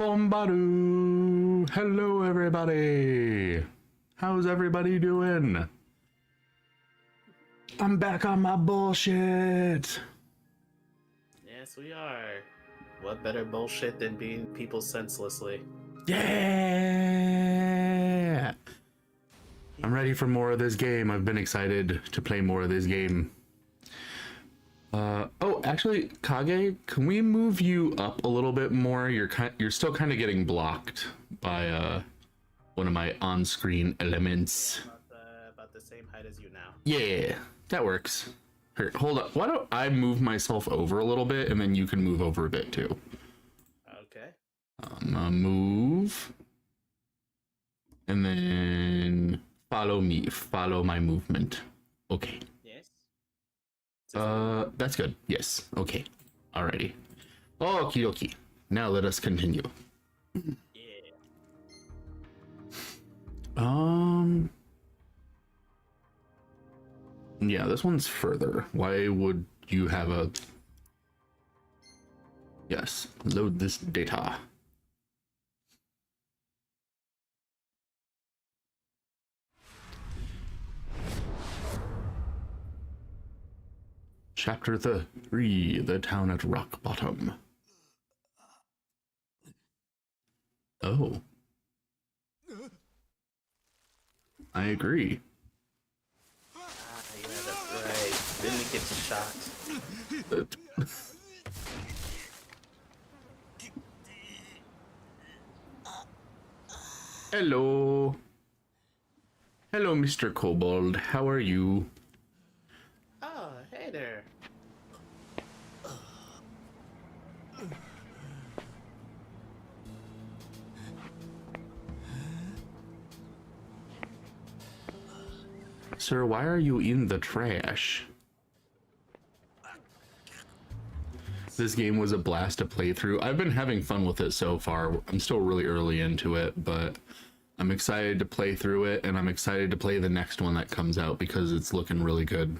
Bombaru! Hello, everybody! How's everybody doing? I'm back on my bullshit! Yes, we are. What better bullshit than beating people senselessly? Yeah! I'm ready for more of this game. I've been excited to play more of this game. Oh, actually, Kage, can we move you up a little bit more? You're still kind of getting blocked by one of my on-screen elements. About the same height as you now. Yeah, that works. Here, hold up. Why don't I move myself over a little bit, and then you can move over a bit too. Okay. Move, and then follow me. Follow my movement. Okay. Yes. That's good. Yes. Okay. Alrighty. Okie dokie. Now let us continue. Yeah. Yeah, this one's further. Why would you have a... Yes. Load this data. Chapter 3, The Town at Rock Bottom. Oh. I agree. Yeah, that's right. Then he gets shot. Hello. Hello, Mr. Kobold. How are you? Oh, hey there. Sir, why are you in the trash? This game was a blast to play through. I've been having fun with it so far. I'm still really early into it, but I'm excited to play through it, and I'm excited to play the next one that comes out because it's looking really good.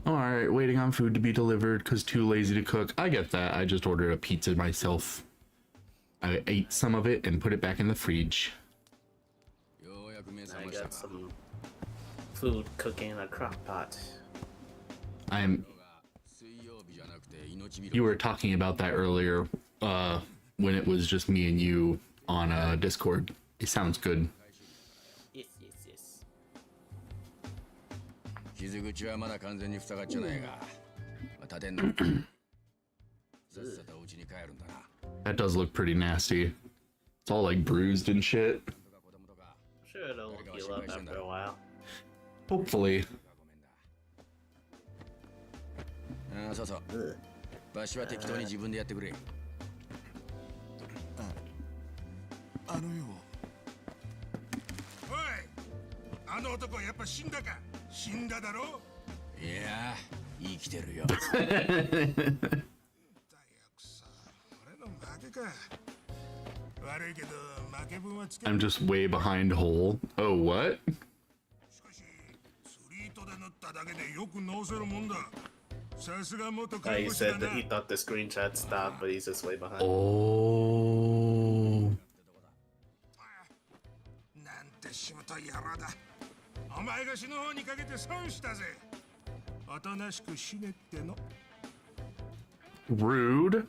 Alright, waiting on food to be delivered because too lazy to cook. I get that. I just ordered a pizza myself. I ate some of it and put it back in the fridge. I got some food cooking in a crock pot. You were talking about that earlier when it was just me and you on Discord. It sounds good. Yes, yes, yes. That does look pretty nasty. It's all like bruised and shit. I'm sure it'll heal up after a while. Hopefully. I'm just way behind Hole. Oh, what? He said that he thought the screenshot stopped, but he's just way behind. Oh. Rude.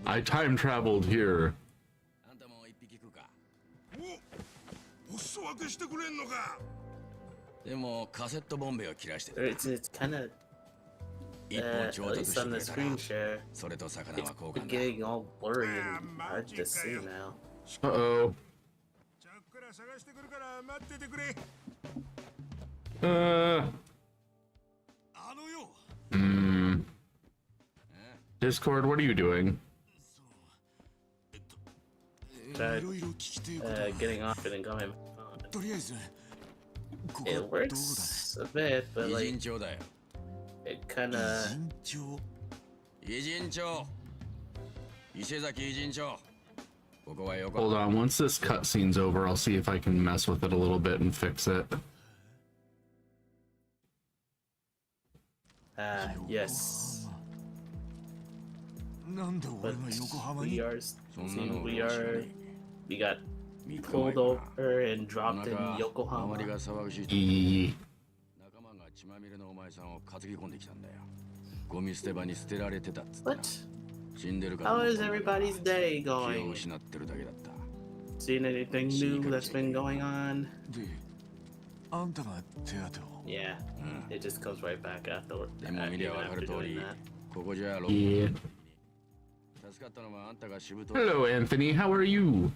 I time traveled here. It's kind of, at least on the screen share, it's getting all blurry and hard to see now. Uh-oh. Discord, what are you doing? Getting off it and going. It works a bit, but like, it kind of. Hold on, once this cutscene's over, I'll see if I can mess with it a little bit and fix it. Yes. But we got pulled over and dropped in Yokohama. What? How is everybody's day going? Seen anything new that's been going on? Yeah, it just comes right back after doing that. Yeah. Hello, Anthony. How are you?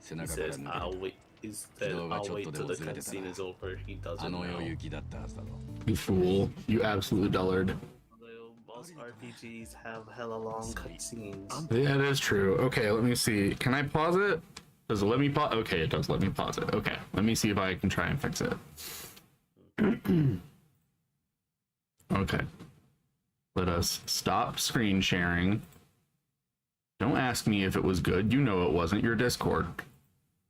He says, I'll wait. He said, I'll wait till the cutscene is over. He doesn't know. You fool. You absolute dullard. Most RPGs have hella long cutscenes. Yeah, that is true. Okay, let me see. Can I pause it? Does it let me pause? Okay, it does let me pause it. Okay, let me see if I can try and fix it. Okay. Let us stop screen sharing. Don't ask me if it was good. You know it wasn't. Your Discord.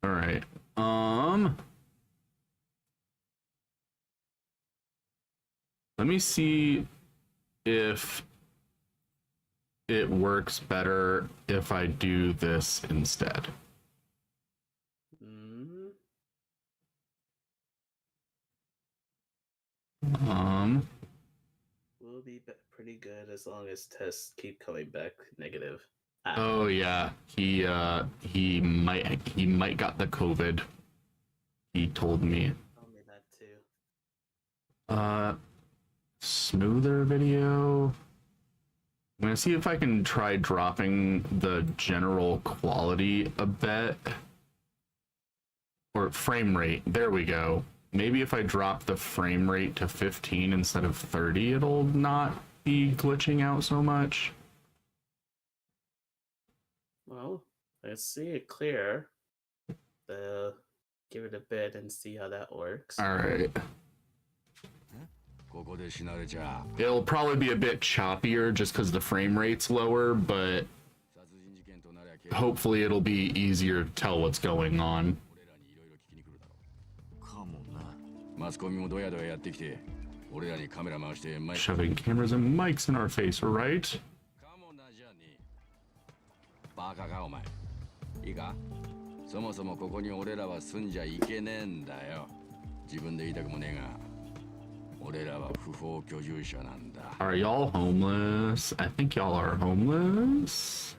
All right. Let me see if it works better if I do this instead. Will be pretty good as long as tests keep coming back negative. Oh yeah, he might got the COVID. He told me. Told me that too. Smoother video. I'm gonna see if I can try dropping the general quality a bit. Or frame rate. There we go. Maybe if I drop the frame rate to 15 instead of 30, it'll not be glitching out so much. Well, let's see it clear. Give it a bit and see how that works. All right. It'll probably be a bit choppier just because the frame rate's lower, but hopefully it'll be easier to tell what's going on. Shoving cameras and mics in our face, right? Are y'all homeless? I think y'all are homeless.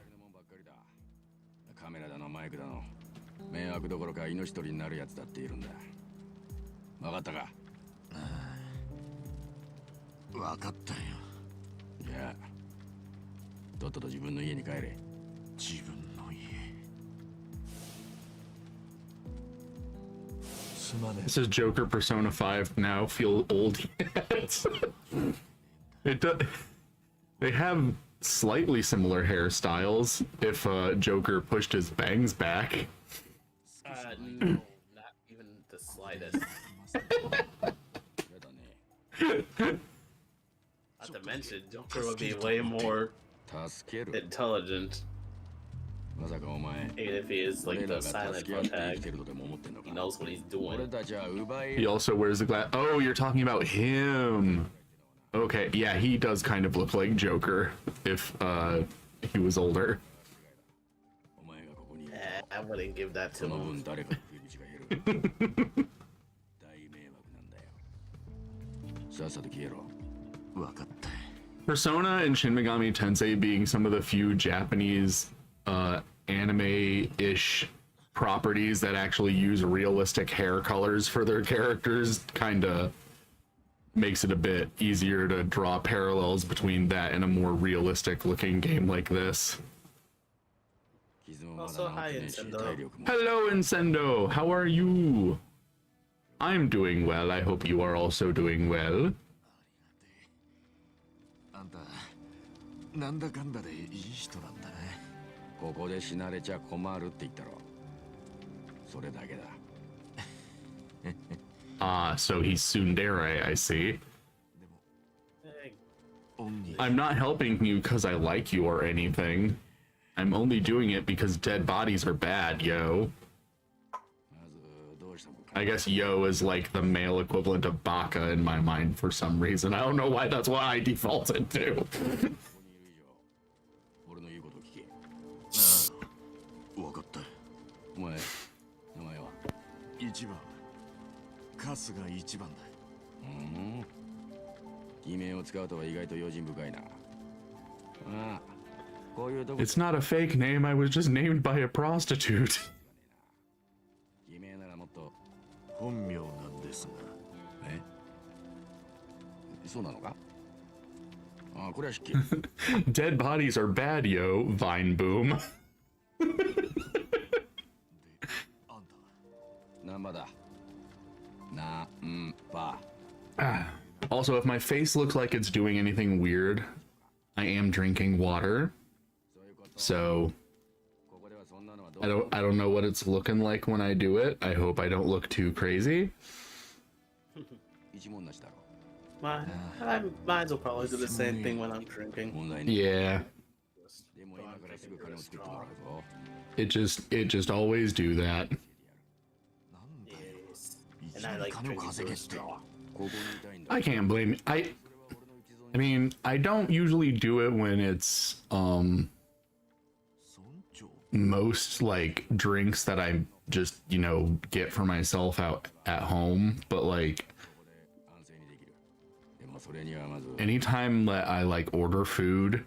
This is Joker Persona 5 now. Feel old yet? It does. They have slightly similar hairstyles if Joker pushed his bangs back. No, not even the slightest. Not to mention, Joker would be way more intelligent. Even if he is like the silent protag, he knows what he's doing. He also wears the glass. Oh, you're talking about him. Okay, yeah, he does kind of look like Joker if he was older. I wouldn't give that to him. Persona and Shin Megami Tensei being some of the few Japanese anime-ish properties that actually use realistic hair colors for their characters kind of makes it a bit easier to draw parallels between that and a more realistic looking game like this. Also, hi Incendo. Hello Incendo, how are you? I'm doing well. I hope you are also doing well. Ah, so he's tsundere, I see. I'm not helping you because I like you or anything. I'm only doing it because dead bodies are bad, yo. I guess yo is like the male equivalent of baka in my mind for some reason. I don't know why that's what I defaulted to. 俺の言うことを聞け。分かった。お前、名前は一番。春日一番だ。偽名を使うとは意外と用心深いな。ああ、こういうとこ。It's not a fake name. I was just named by a prostitute. 偽名ならもっと本名なんですが。え？そうなのか？あ、これは失敬。Dead bodies are bad, yo. Vine boom. 何番だ？何番。 Also, if my face looks like it's doing anything weird, I am drinking water. So I don't know what it's looking like when I do it. I hope I don't look too crazy. Mine will probably do the same thing when I'm drinking. Yeah. It just always do that. Yes. And I like drinking through a straw. I can't blame I mean, I don't usually do it when it's most like drinks that I just, you know, get for myself out at home, but like anytime that I like order food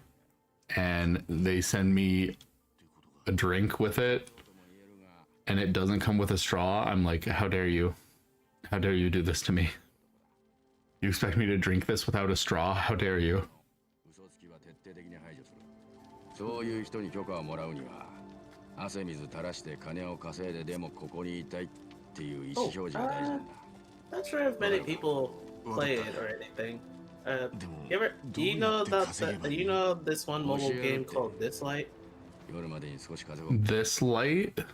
and they send me a drink with it and it doesn't come with a straw, I'm like, how dare you? How dare you do this to me? You expect me to drink this without a straw? How dare you? そういう人に許可をもらうには汗水垂らして金を稼いででもここにいたいっていう意思表示が大事なんだ。Not sure if many people play it or anything. Do you know this one mobile game called This Light? 夜までに少し稼ごう。 This light?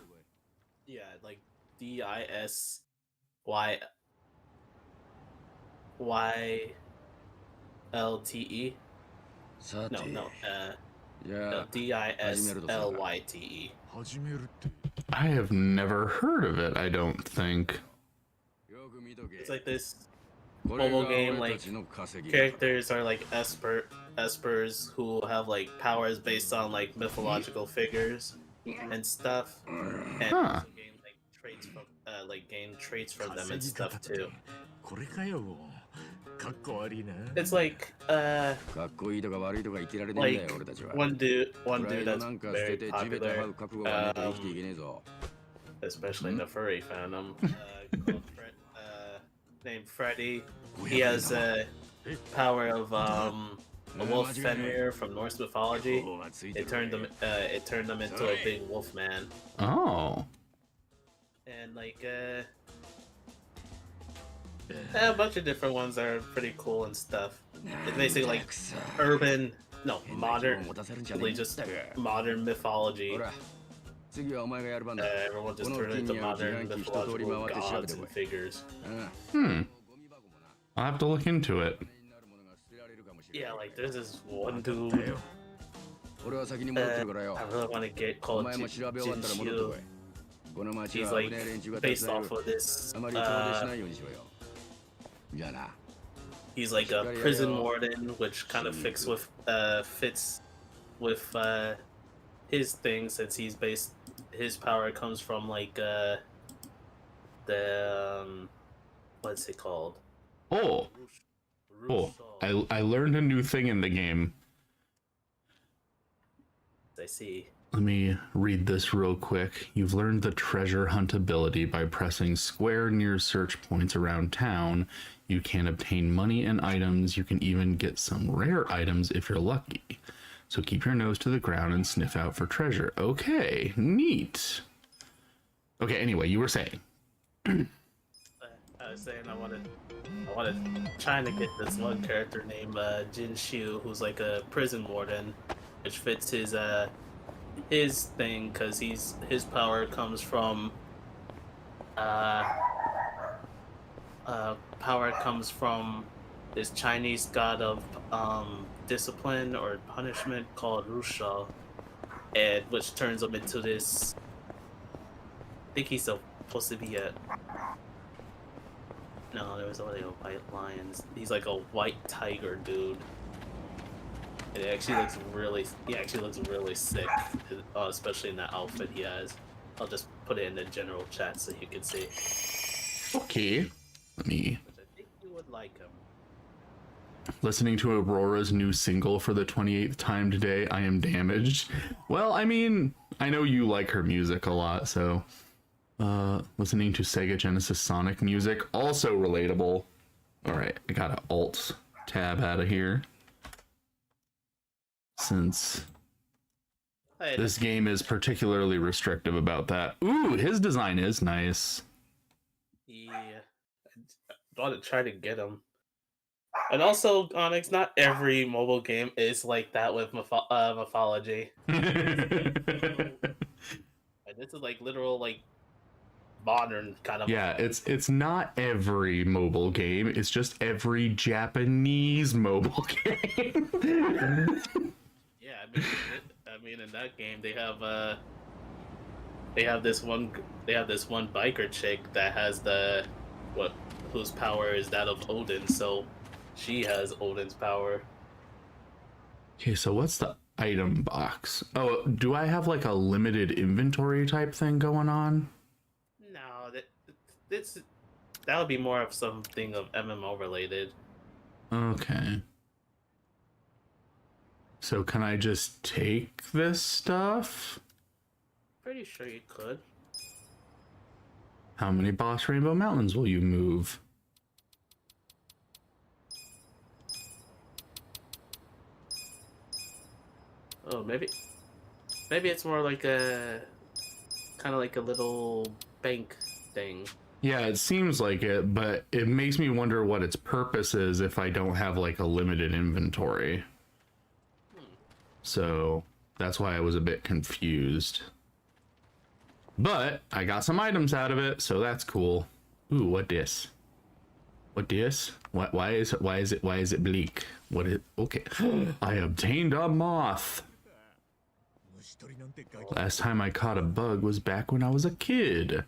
Yeah, like DISYYLTE. No, DISLYTE. I have never heard of it, I don't think. It's like this mobile game, like characters are like espers who have like powers based on like mythological figures and stuff, and also gain traits from them and stuff too. It's like one dude that's very popular, especially in the furry fandom, named Freddy. He has a power of a wolf Fenrir from Norse mythology. It turned them into a big wolf man. Oh. And like a bunch of different ones that are pretty cool and stuff. It's basically like modern, really just modern mythology. Everyone just turned into modern mythological gods and figures. I'll have to look into it. Yeah, like there's this one dude I really want to get called Jinshu. He's like based off of this. He's like a prison warden, which kind of fits with his thing, since his power comes from like what's it called? Oh, I learned a new thing in the game. I see. Let me read this real quick. You've learned the treasure hunt ability by pressing square near search points around town. You can obtain money and items. You can even get some rare items if you're lucky. So keep your nose to the ground and sniff out for treasure. Okay, neat. Okay, anyway, you were saying. I was saying I wanted trying to get this one character named Jinshu, who's like a prison warden, which fits his thing, because his power comes from this Chinese god of discipline or punishment called Rusha, and which turns him into this. I think he's supposed to be a. No, there was only a white lion. He's like a white tiger dude. And it actually looks really. He actually looks really sick, especially in that outfit he has. I'll just put it in the general chat so you can see. Okay. Let me. Which I think you would like him. Listening to Aurora's new single for the 28th time today, I am damaged. Well, I mean, I know you like her music a lot, so listening to Sega Genesis Sonic music, also relatable. All right, I got an alt tab out of here since this game is particularly restrictive about that. Ooh, his design is nice. Yeah, I want to try to get him. And also, Onyx, not every mobile game is like that with mythology. And this is like literal, like modern kind of. Yeah, it's not every mobile game. It's just every Japanese mobile game. Yeah, I mean, in that game they have this one biker chick that has whose power is that of Odin. So she has Odin's power. Okay, so what's the item box? Oh, do I have like a limited inventory type thing going on? No, that would be more of something of MMO related. Okay. So can I just take this stuff? Pretty sure you could. How many boss Rainbow Mountains will you move? Oh, maybe it's more like a kind of like a little bank thing. Yeah, it seems like it, but it makes me wonder what its purpose is if I don't have like a limited inventory. So that's why I was a bit confused. But I got some items out of it, so that's cool. Ooh, what this? What this? Why is it bleak? What is okay? I obtained a moth. Last time I caught a bug was back when I was a kid.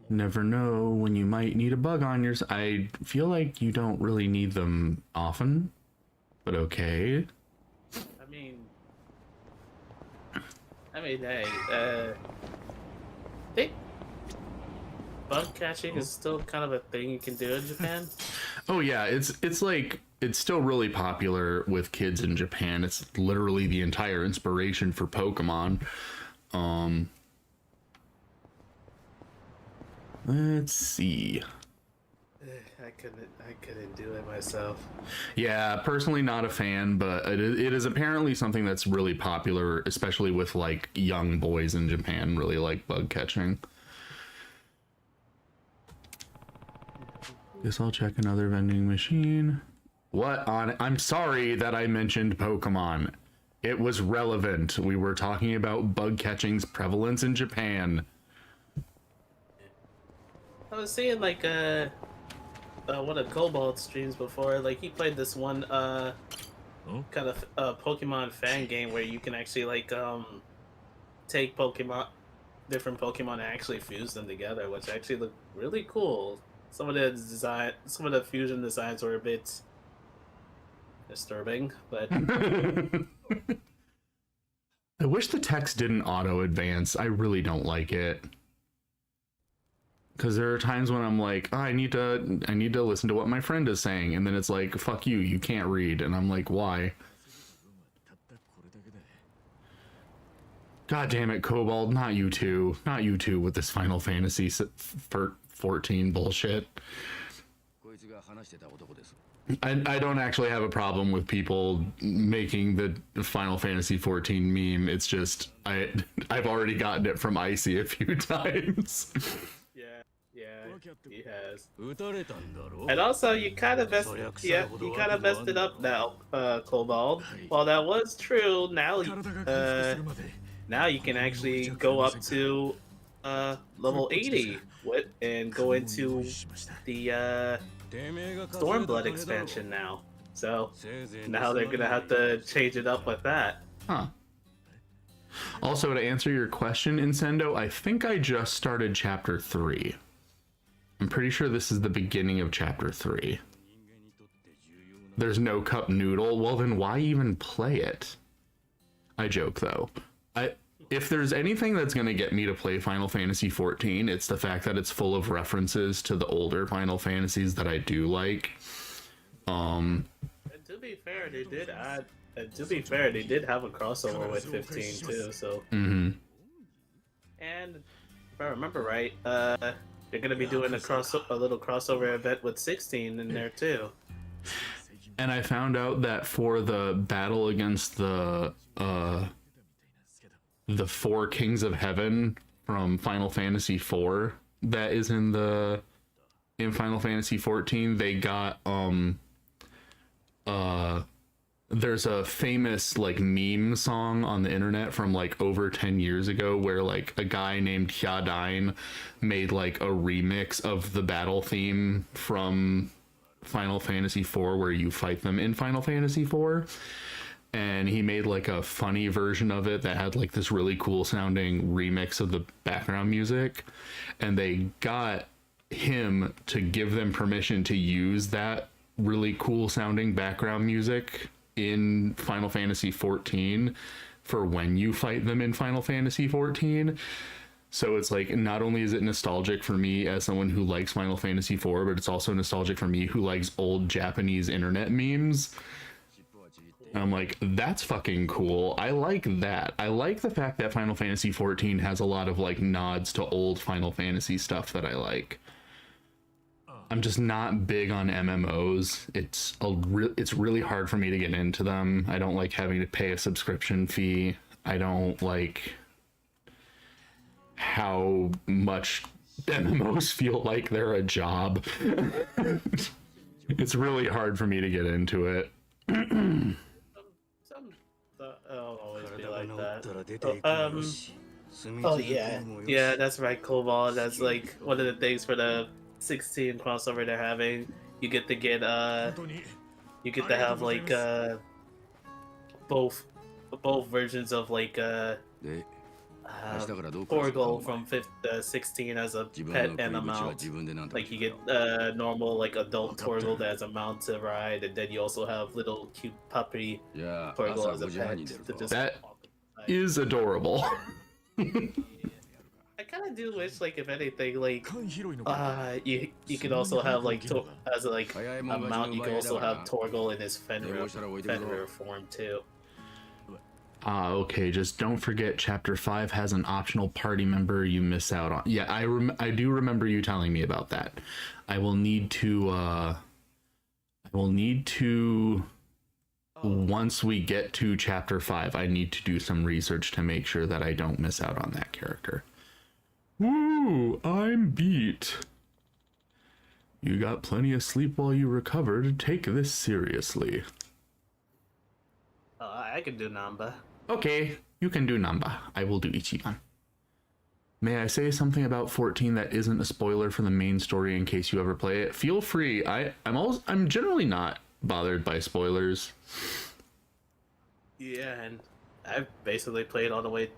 Never know when you might need a bug on your. I feel like you don't really need them often, but okay. Hey, I think bug catching is still kind of a thing you can do in Japan. Oh yeah, it's like it's still really popular with kids in Japan. It's literally the entire inspiration for Pokemon. Let's see. I couldn't do it myself. Yeah, personally not a fan, but it is apparently something that's really popular, especially with like young boys in Japan really like bug catching. Guess I'll check another vending machine. What on? I'm sorry that I mentioned Pokemon. It was relevant. We were talking about bug catching's prevalence in Japan. I was seeing like one of Cobalt streams before. Like he played this one kind of Pokemon fan game where you can actually like take different Pokemon and actually fuse them together, which actually looked really cool. Some of the fusion designs were a bit disturbing, but I wish the text didn't auto advance. I really don't like it. Because there are times when I'm like, oh, I need to listen to what my friend is saying, and then it's like, fuck you, you can't read, and I'm like, why? God damn it, Cobalt, not you two with this Final Fantasy 14 bullshit. I don't actually have a problem with people making the Final Fantasy 14 meme. It's just I've already gotten it from Icy a few times. Yeah, he has. And also, you kind of messed it up now, Cobalt. While that was true, now you can actually go up to level 80 and go into the Stormblood expansion now. So now they're gonna have to change it up with that. Huh. Also, to answer your question, Incendo, I think I just started chapter 3. I'm pretty sure this is the beginning of chapter 3. There's no cup noodle. Well, then why even play it? I joke, though. If there's anything that's going to get me to play Final Fantasy XIV, it's the fact that it's full of references to the older Final Fantasies that I do like. And to be fair, they did add. To be fair, they did have a crossover with 15 too. So. Mm-hmm. And if I remember right, they're gonna be doing a little crossover event with 16 in there too. And I found out that for the battle against the 4 Kings of Heaven from Final Fantasy IV that is in Final Fantasy XIV, they got there's a famous like meme song on the internet from like over 10 years ago where like a guy named Hyadain made like a remix of the battle theme from Final Fantasy IV where you fight them in Final Fantasy IV, and he made like a funny version of it that had like this really cool sounding remix of the background music, and they got him to give them permission to use that really cool sounding background music in Final Fantasy XIV for when you fight them in Final Fantasy XIV. So it's like, not only is it nostalgic for me as someone who likes Final Fantasy IV, but it's also nostalgic for me who likes old Japanese internet memes. And I'm like, that's fucking cool. I like that. I like the fact that Final Fantasy XIV has a lot of like nods to old Final Fantasy stuff that I like. I'm just not big on MMOs. It's really hard for me to get into them. I don't like having to pay a subscription fee. I don't like how much MMOs feel like they're a job. It's really hard for me to get into it. It'll always be like that. Oh yeah, that's right, Cobalt. That's like one of the things for the 16 crossover they're having. You get to have like both versions of like Torgal from 16 as a pet and a mount. Like you get normal like adult Torgal that has a mount to ride, and then you also have little cute puppy Torgal as a pet to just That is adorable. I kind of do wish, like, if anything, like, you could also have, like, as like a mount, you can also have Torgal in his Fenrir form, too. Okay, just don't forget Chapter 5 has an optional party member you miss out on. Yeah, I do remember you telling me about that. I will need to, once we get to Chapter 5, I need to do some research to make sure that I don't miss out on that character. Woo, I'm beat. You got plenty of sleep while you recovered. Take this seriously. I can do Namba. Okay, you can do Namba. I will do Ichiban. May I say something about 14 that isn't a spoiler for the main story in case you ever play it? Feel free. I'm generally not bothered by spoilers. Yeah, and I've basically played all the way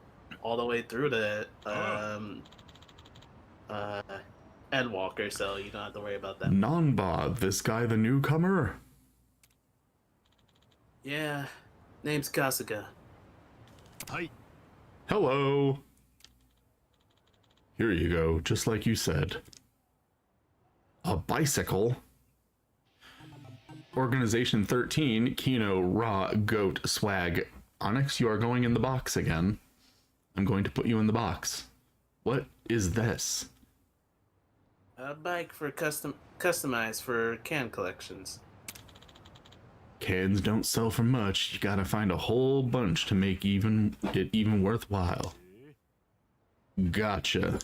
through the Endwalker, so you don't have to worry about that. Nanba, this guy the newcomer? Yeah, name's Kasuga. Hi. Hello. Here you go, just like you said. A bicycle? Organization 13, Kino, Raw, Goat, Swag. Onyx, you are going in the box again. I'm going to put you in the box. What is this? A bike for customized for can collections. Cans don't sell for much. You gotta find a whole bunch to make it even worthwhile. Gotcha.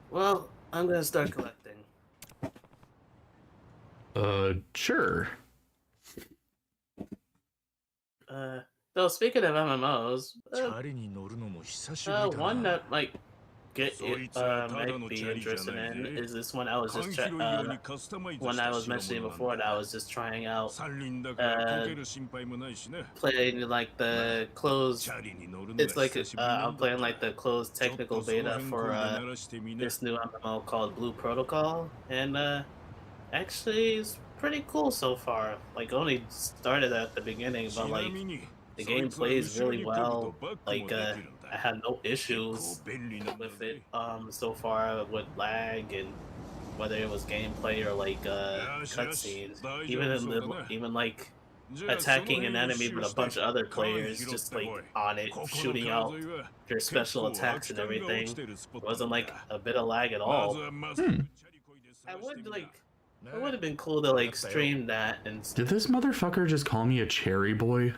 Well, I'm gonna start collecting. Sure. Though speaking of MMOs, one that like might be interested in is this one I was just one I was mentioning before that I was just trying out playing like the closed. It's like I'm playing like the closed technical beta for this new MMO called Blue Protocol, and actually it's pretty cool so far. Like only started at the beginning, but like the game plays really well. Like I had no issues with it so far with lag and whether it was gameplay or like cutscenes. Even like attacking an enemy with a bunch of other players just like on it, shooting out their special attacks and everything. It wasn't like a bit of lag at all. I would like. It would have been cool to like stream that and. Did this motherfucker just call me a cherry boy?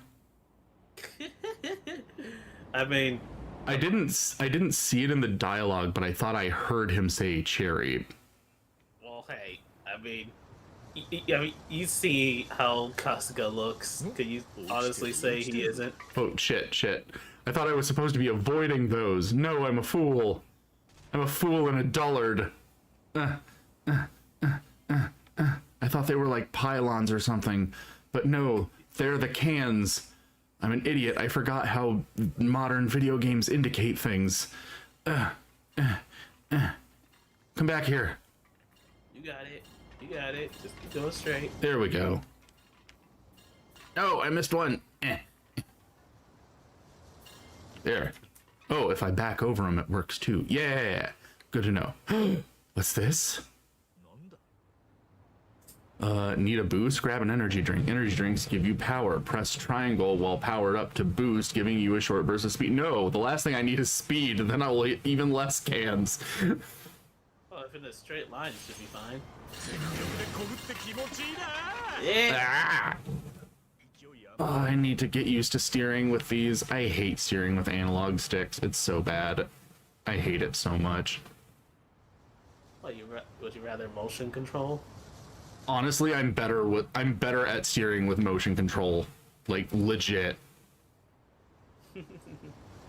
I mean, I didn't see it in the dialogue, but I thought I heard him say cherry. well, hey, I mean, you see how Kasuga looks. Could you honestly say he isn't? Oh, shit. I thought I was supposed to be avoiding those. No, I'm a fool. I'm a fool and a dullard. I thought they were like pylons or something, but no, they're the cans. I'm an idiot. I forgot how modern video games indicate things. Come back here. You got it. You got it. Just keep going straight. There we go. Oh, I missed one. There. Oh, if I back over him, it works too. Yeah. Good to know. What's this? Need a boost? Grab an energy drink. Energy drinks give you power. Press triangle while powered up to boost, giving you a short burst of speed. No, the last thing I need is speed, then I'll eat even less cans. Well, if in a straight line, it should be fine. Yeah! Ah! Oh, I need to get used to steering with these. I hate steering with analog sticks. It's so bad. I hate it so much. What, would you rather motion control? Honestly, I'm better at steering with motion control. Like, legit.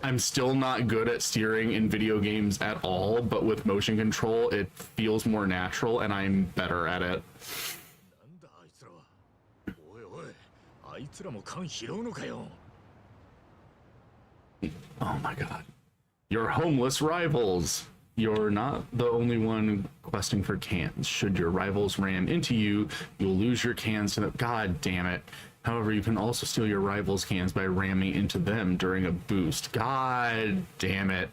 I'm still not good at steering in video games at all, but with motion control, it feels more natural and I'm better at it. Oh my god. You're homeless rivals. You're not the only one questing for cans. Should your rivals ram into you, you'll lose your cans to them. God damn it. However, you can also steal your rivals' cans by ramming into them during a boost. God damn it.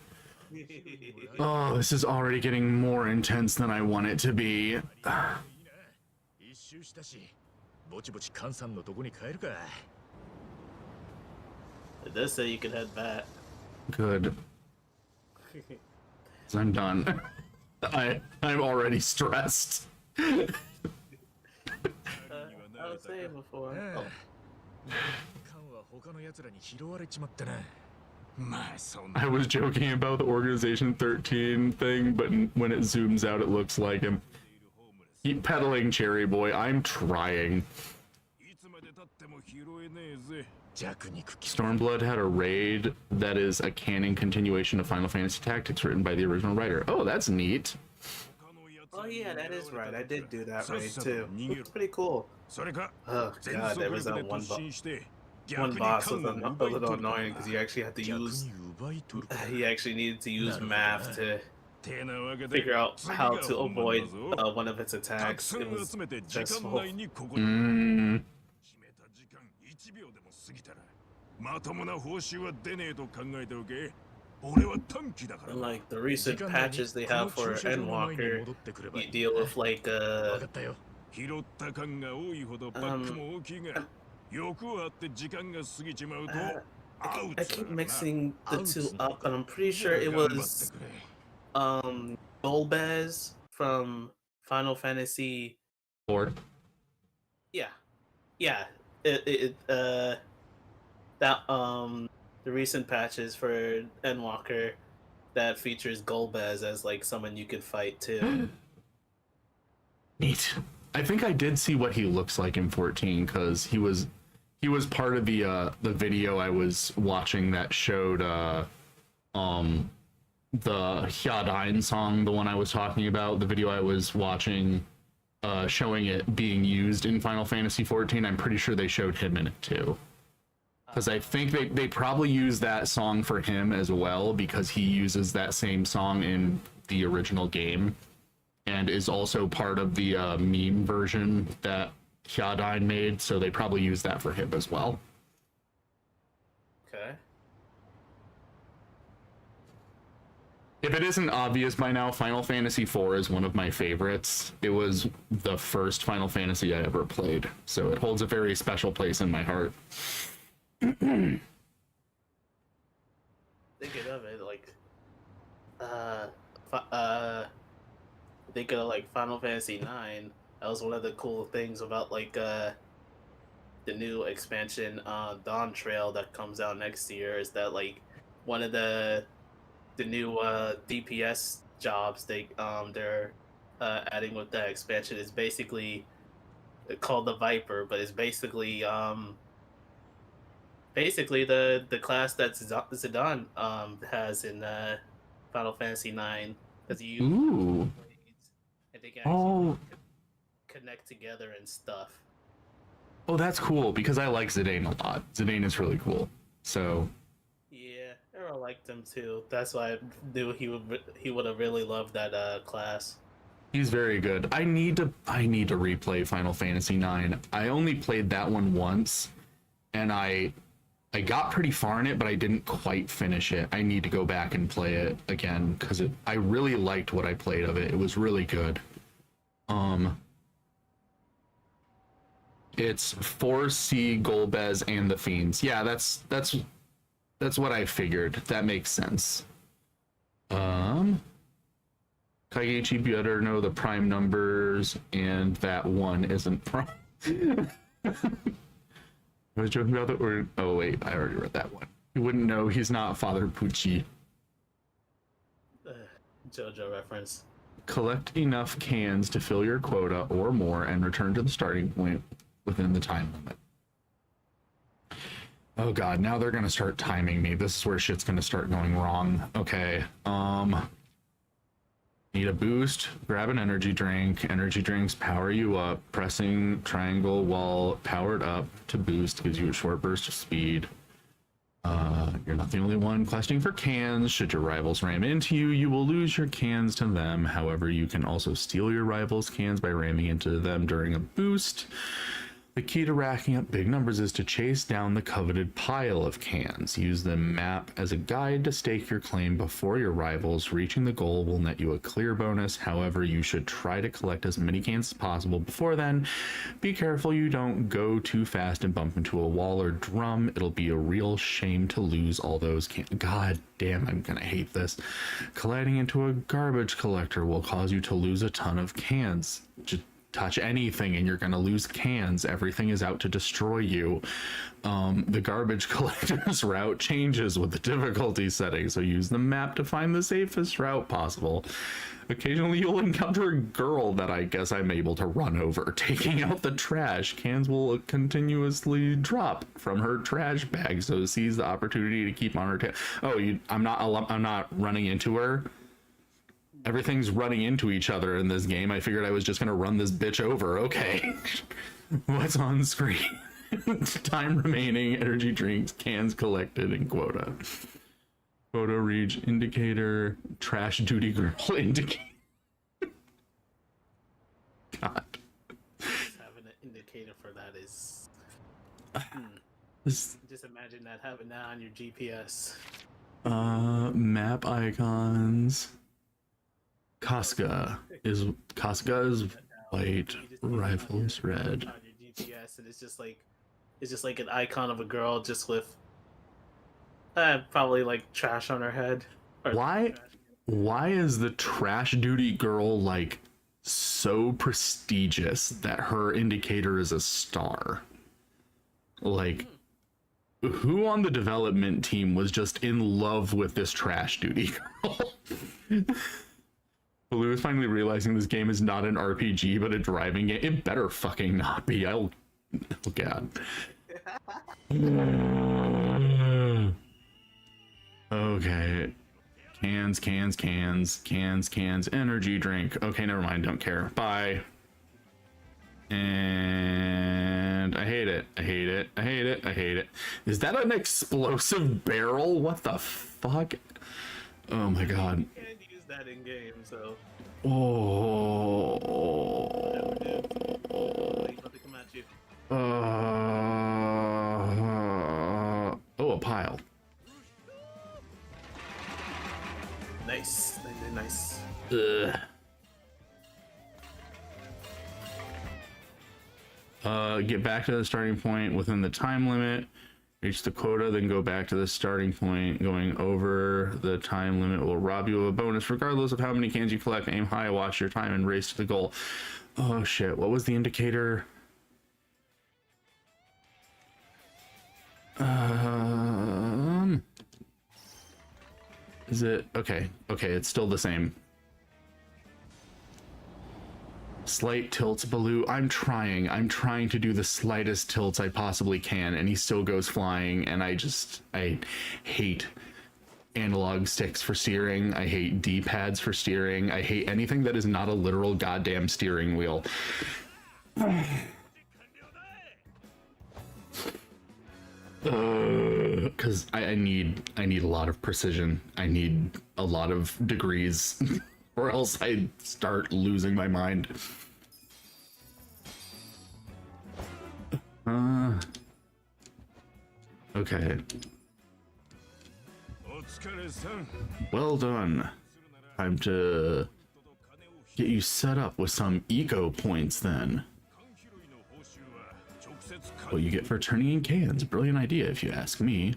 Oh, this is already getting more intense than I want it to be. It does say you can head back. Good. I'm done. I'm already stressed. I was saying before. Oh. I was joking about the Organization 13 thing, but when it zooms out, it looks like him. Keep pedaling, Cherry Boy. I'm trying. Stormblood had a raid that is a canon continuation of Final Fantasy Tactics written by the original writer. Oh, that's neat. Oh yeah, that is right. I did do that raid too. It's pretty cool. Oh god, there was that one boss was a little annoying because you actually had to use. He actually needed to use math to figure out how to avoid one of its attacks. It was stressful. And like the recent patches they have for Endwalker, you deal with like I keep mixing the two up, and I'm pretty sure it was Golbez from Final Fantasy 4. Yeah. That the recent patches for Endwalker that features Golbez as like someone you could fight too. Neat. I think I did see what he looks like in 14 because he was part of the video I was watching that showed the Hyadain song, the one I was talking about, the video I was watching, showing it being used in Final Fantasy XIV, I'm pretty sure they showed him in it too. Because I think they probably use that song for him as well, because he uses that same song in the original game, and is also part of the meme version that Hyadain made, so they probably use that for him as well. Okay. If it isn't obvious by now, Final Fantasy IV is one of my favorites. It was the first Final Fantasy I ever played, so it holds a very special place in my heart. Thinking of it, like, thinking of like Final Fantasy IX. That was one of the cool things about like the new expansion, Dawn Trail, that comes out next year. Is that like one of the new DPS jobs they're adding with that expansion is basically called the Viper, but it's basically the class that Zidane has in Final Fantasy IX, because you Ooh. blades, and they can actually Oh. connect together and stuff. Oh, that's cool, because I like Zidane a lot. Zidane is really cool. So, Yeah, Arrow liked him too. That's why I knew he would have really loved that class. he's very good. I need to replay Final Fantasy IX. I only played that one once, and I got pretty far in it, but I didn't quite finish it. I need to go back and play it again, because I really liked what I played of it. It was really good. It's 4C, Golbez, and the Fiends. Yeah, that's what I figured. That makes sense. Kaiichi better know the prime numbers, and that one isn't prime. I was joking about that, or oh wait, I already read that one. You wouldn't know he's not Father Pucci. JoJo reference. Collect enough cans to fill your quota or more, and return to the starting point within the time limit. Oh god, now they're gonna start timing me. This is where shit's gonna start going wrong. Okay, need a boost, grab an energy drink. Energy drinks power you up. Pressing triangle while powered up to boost gives you a short burst of speed. You're not the only one questing for cans. Should your rivals ram into you, you will lose your cans to them. However, you can also steal your rivals' cans by ramming into them during a boost. The key to racking up big numbers is to chase down the coveted pile of cans. Use the map as a guide to stake your claim before your rivals. Reaching the goal will net you a clear bonus. However, you should try to collect as many cans as possible before then. Be careful you don't go too fast and bump into a wall or drum. It'll be a real shame to lose all those cans. God damn, I'm gonna hate this. Colliding into a garbage collector will cause you to lose a ton of cans. Just touch anything and you're gonna lose cans. Everything is out to destroy you. The garbage collector's route changes with the difficulty setting, so use the map to find the safest route possible. Occasionally you'll encounter a girl that I guess I'm able to run over. Taking out the trash, cans will continuously drop from her trash bag, so seize the opportunity to keep on her tail. Oh, I'm not running into her. Everything's running into each other in this game. I figured I was just gonna run this bitch over. Okay. What's on screen? Time remaining, energy drinks, cans collected, and quota. Quota reach indicator, trash duty girl indicator. God. Having an indicator for that is. This Just imagine that having that on your GPS. map icons. Casca is white, rifles red. On your GPS, and it's just like an icon of a girl just with probably like trash on her head. Or Why is the trash duty girl like so prestigious that her indicator is a star? Like, who on the development team was just in love with this trash duty girl? Blue is finally realizing this game is not an RPG, but a driving game. It better fucking not be. Oh god. Okay. Cans, cans, cans, cans, cans, energy drink. Okay, never mind, don't care. Bye. And I hate it. I hate it. I hate it. I hate it. Is that an explosive barrel? What the fuck? Oh my god. You can't use that in game, so. Oh. He's about to come at you. Oh, a pile. Nice. Nice. Ugh. Get back to the starting point within the time limit. Reach the quota, then go back to the starting point. Going over the time limit will rob you of a bonus, regardless of how many cans you collect. Aim high, watch your time, and race to the goal. Oh shit! What was the indicator? Is it okay? Okay, it's still the same. Slight tilts, Baloo. I'm trying to do the slightest tilts I possibly can, and he still goes flying, and I hate analog sticks for steering. I hate D-pads for steering. I hate anything that is not a literal goddamn steering wheel. Because I need a lot of precision. I need a lot of degrees, or else I start losing my mind. Okay. Well done. Time to get you set up with some eco points then. What you get for turning in cans. Brilliant idea if you ask me.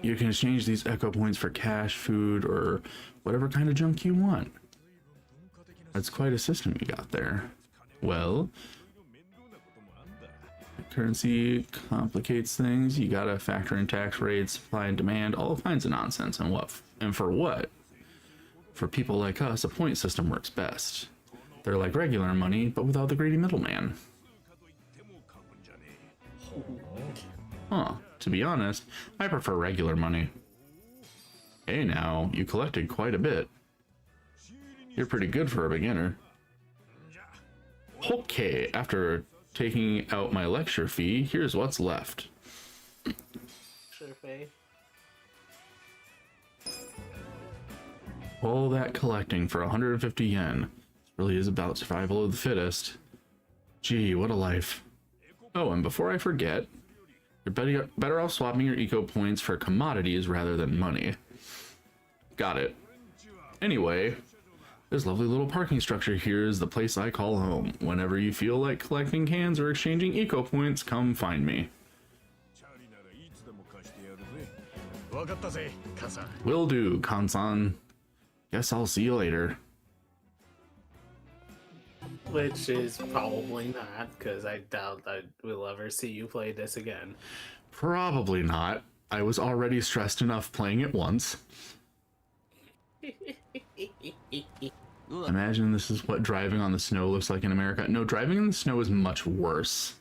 You can exchange these echo points for cash, food, or whatever kind of junk you want. That's quite a system you got there. Well, currency complicates things. You gotta factor in tax rates, supply and demand, all kinds of nonsense. And for what? For people like us, a point system works best. They're like regular money, but without the greedy middleman. Huh, to be honest, I prefer regular money. Hey now, you collected quite a bit. You're pretty good for a beginner. Okay, after taking out my lecture fee, here's what's left. Sure, Faye. All that collecting for 150 yen. This really is about survival of the fittest. Gee, what a life. Oh, and before I forget, you're better off swapping your eco points for commodities rather than money. Got it. Anyway, this lovely little parking structure here is the place I call home. Whenever you feel like collecting cans or exchanging eco points, come find me. Will do, Kansan. Guess I'll see you later. Which is probably not, because I doubt I will ever see you play this again. Probably not. I was already stressed enough playing it once. Imagine this is what driving on the snow looks like in America. No, driving in the snow is much worse.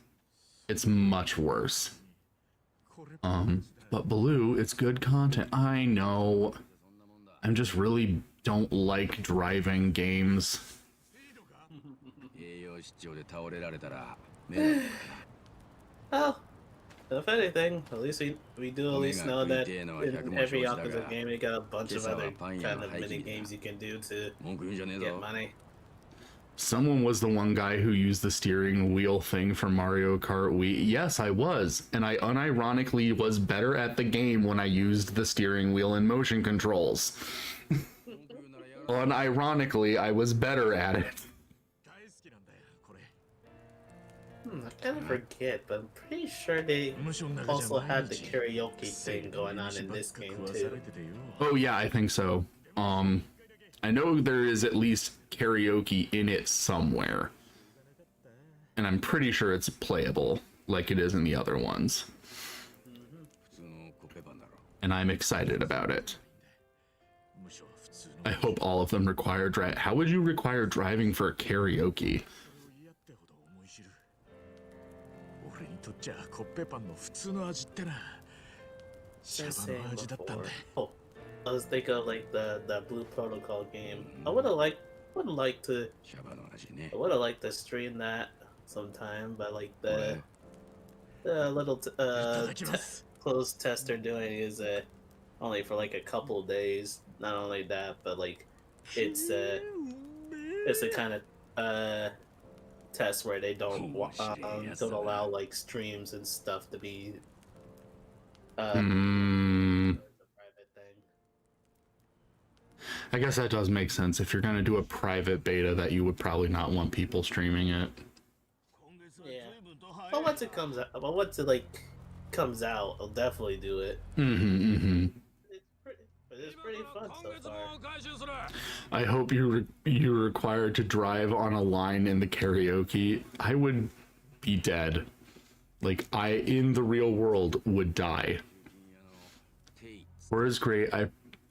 It's much worse. But Baloo, it's good content. I know. I'm just really don't like driving games. Well, if anything, at least we do at least know that in every Yakuza game you got a bunch of other kind of mini games you can do to get money. Someone was the one guy who used the steering wheel thing for Mario Kart Wii. Yes, I was. And I unironically was better at the game when I used the steering wheel and motion controls. Unironically, I was better at it. I kind of forget, but I'm pretty sure they also had the karaoke thing going on in this game too. Oh yeah, I think so. I know there is at least karaoke in it somewhere. And I'm pretty sure it's playable, like it is in the other ones. And I'm excited about it. I hope all of them require How would you require driving for karaoke? was I saying before? Oh, I was thinking of like the Blue Protocol game. Would like to, シャバの味ね I would have liked to stream that sometime, but like the 俺 the little いただきます closed test they're doing is only for like a couple days. Not only that, but like it's a kind of test where they don't don't allow like streams and stuff to be Hmm. it's a private thing. I guess that does make sense. If you're gonna do a private beta, that you would probably not want people streaming it. Yeah. But once it comes comes out, I'll definitely do it. It's pretty fun so far. I hope you're required to drive on a line in the karaoke. I would be dead. Like, I in the real world would die. Whereas great,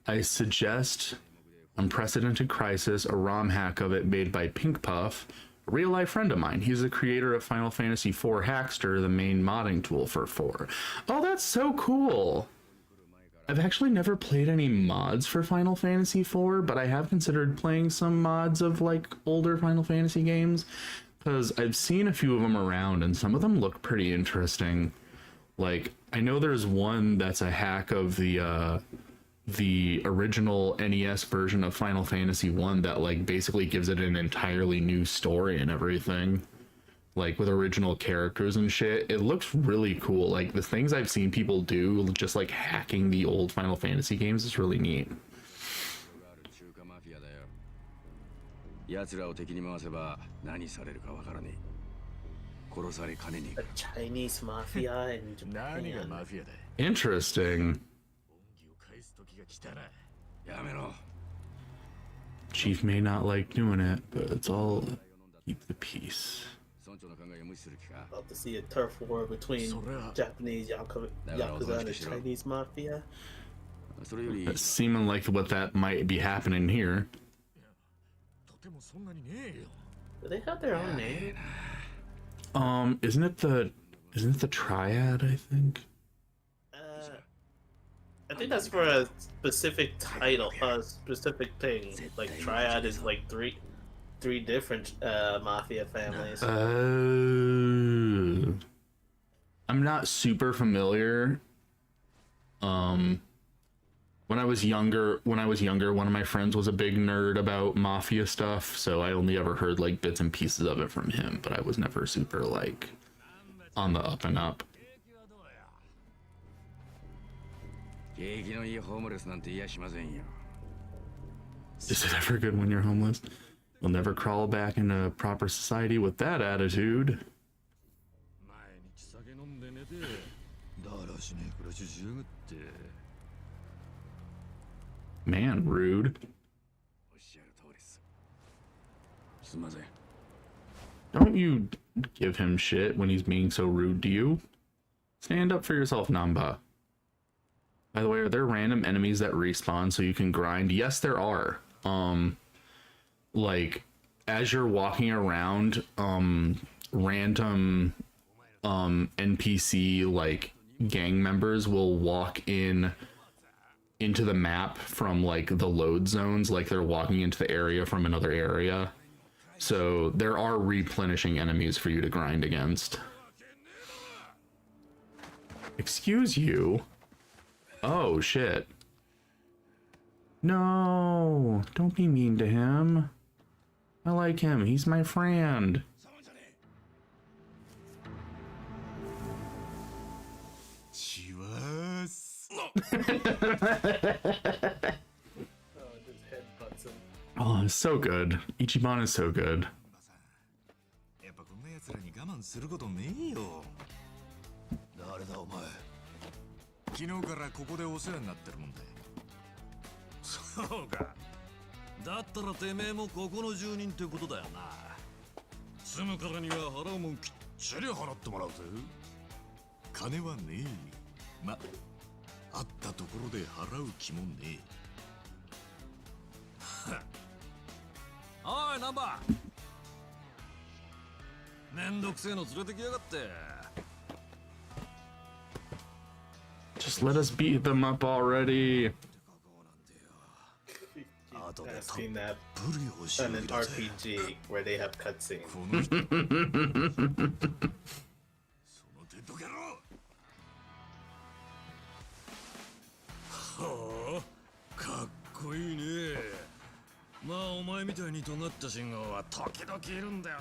I suggest Unprecedented Crisis, a ROM hack of it made by Pink Puff, a real life friend of mine. He's the creator of Final Fantasy IV Hackster, the main modding tool for 4. Oh, that's so cool. I've actually never played any mods for Final Fantasy IV, but I have considered playing some mods of like older Final Fantasy games because I've seen a few of them around and some of them look pretty interesting. Like, I know there's one that's a hack of the original NES version of Final Fantasy 1 that like basically gives it an entirely new story and everything. Like with original characters and shit. It looks really cool. Like the things I've seen people do just like hacking the old Final Fantasy games is really neat. 中華マフィアだよ奴らを敵に回せば何されるかわからねえ殺されかねね The Chinese mafia in 何が Japan. マフィアだ Interesting. 恩義を返す時が来たなやめろ Chief may not like doing it, but it's all keep the peace. 村長の考えを無視する気か About to see a turf war between Japanese Yakuza and the Chinese mafia. それより That's seeming like what that might be happening here. とてもそんなにねえよ Do they have their own name? Isn't it the Triad, I think? I think that's for a specific title, a specific thing. Like Triad is like three different mafia families. I'm not super familiar. When I was younger, one of my friends was a big nerd about mafia stuff, so I only ever heard like bits and pieces of it from him, but I was never super like on the up and up. 景気のいいホームレスなんて言いやしませんよ Is it ever good when you're homeless? You'll never crawl back into proper society with that attitude. 毎日酒飲んで寝てだらしねえ暮らししやがって Man, rude. おっしゃる通りですすみません Don't you give him shit when he's being so rude to you. Stand up for yourself, Namba. By the way, are there random enemies that respawn so you can grind? Yes, there are. Like as you're walking around, random NPC like gang members will walk into the map from like the load zones, like they're walking into the area from another area. So there are replenishing enemies for you to grind against. Excuse you. Oh shit. No, don't be mean to him. I like him. He's my friend. しわす Oh, just headbutts him. Oh, it's so good. Ichiban is so good. やっぱこんな奴らに我慢することねえよ誰だお前昨日からここでお世話になってるもんだそうかだったらてめえもここの住人ってことだよな住むからには払うもんきっちり払ってもらうぜ金はねえまあったところで払う気もねえおいナンバーめんどくせえの連れてきやがって Just Just let us beat them up already. I've seen that in an RPG where they have cutscenes. この人その程度やろはあかっこいいねまあお前みたいに尖った信号は時々いるんだよ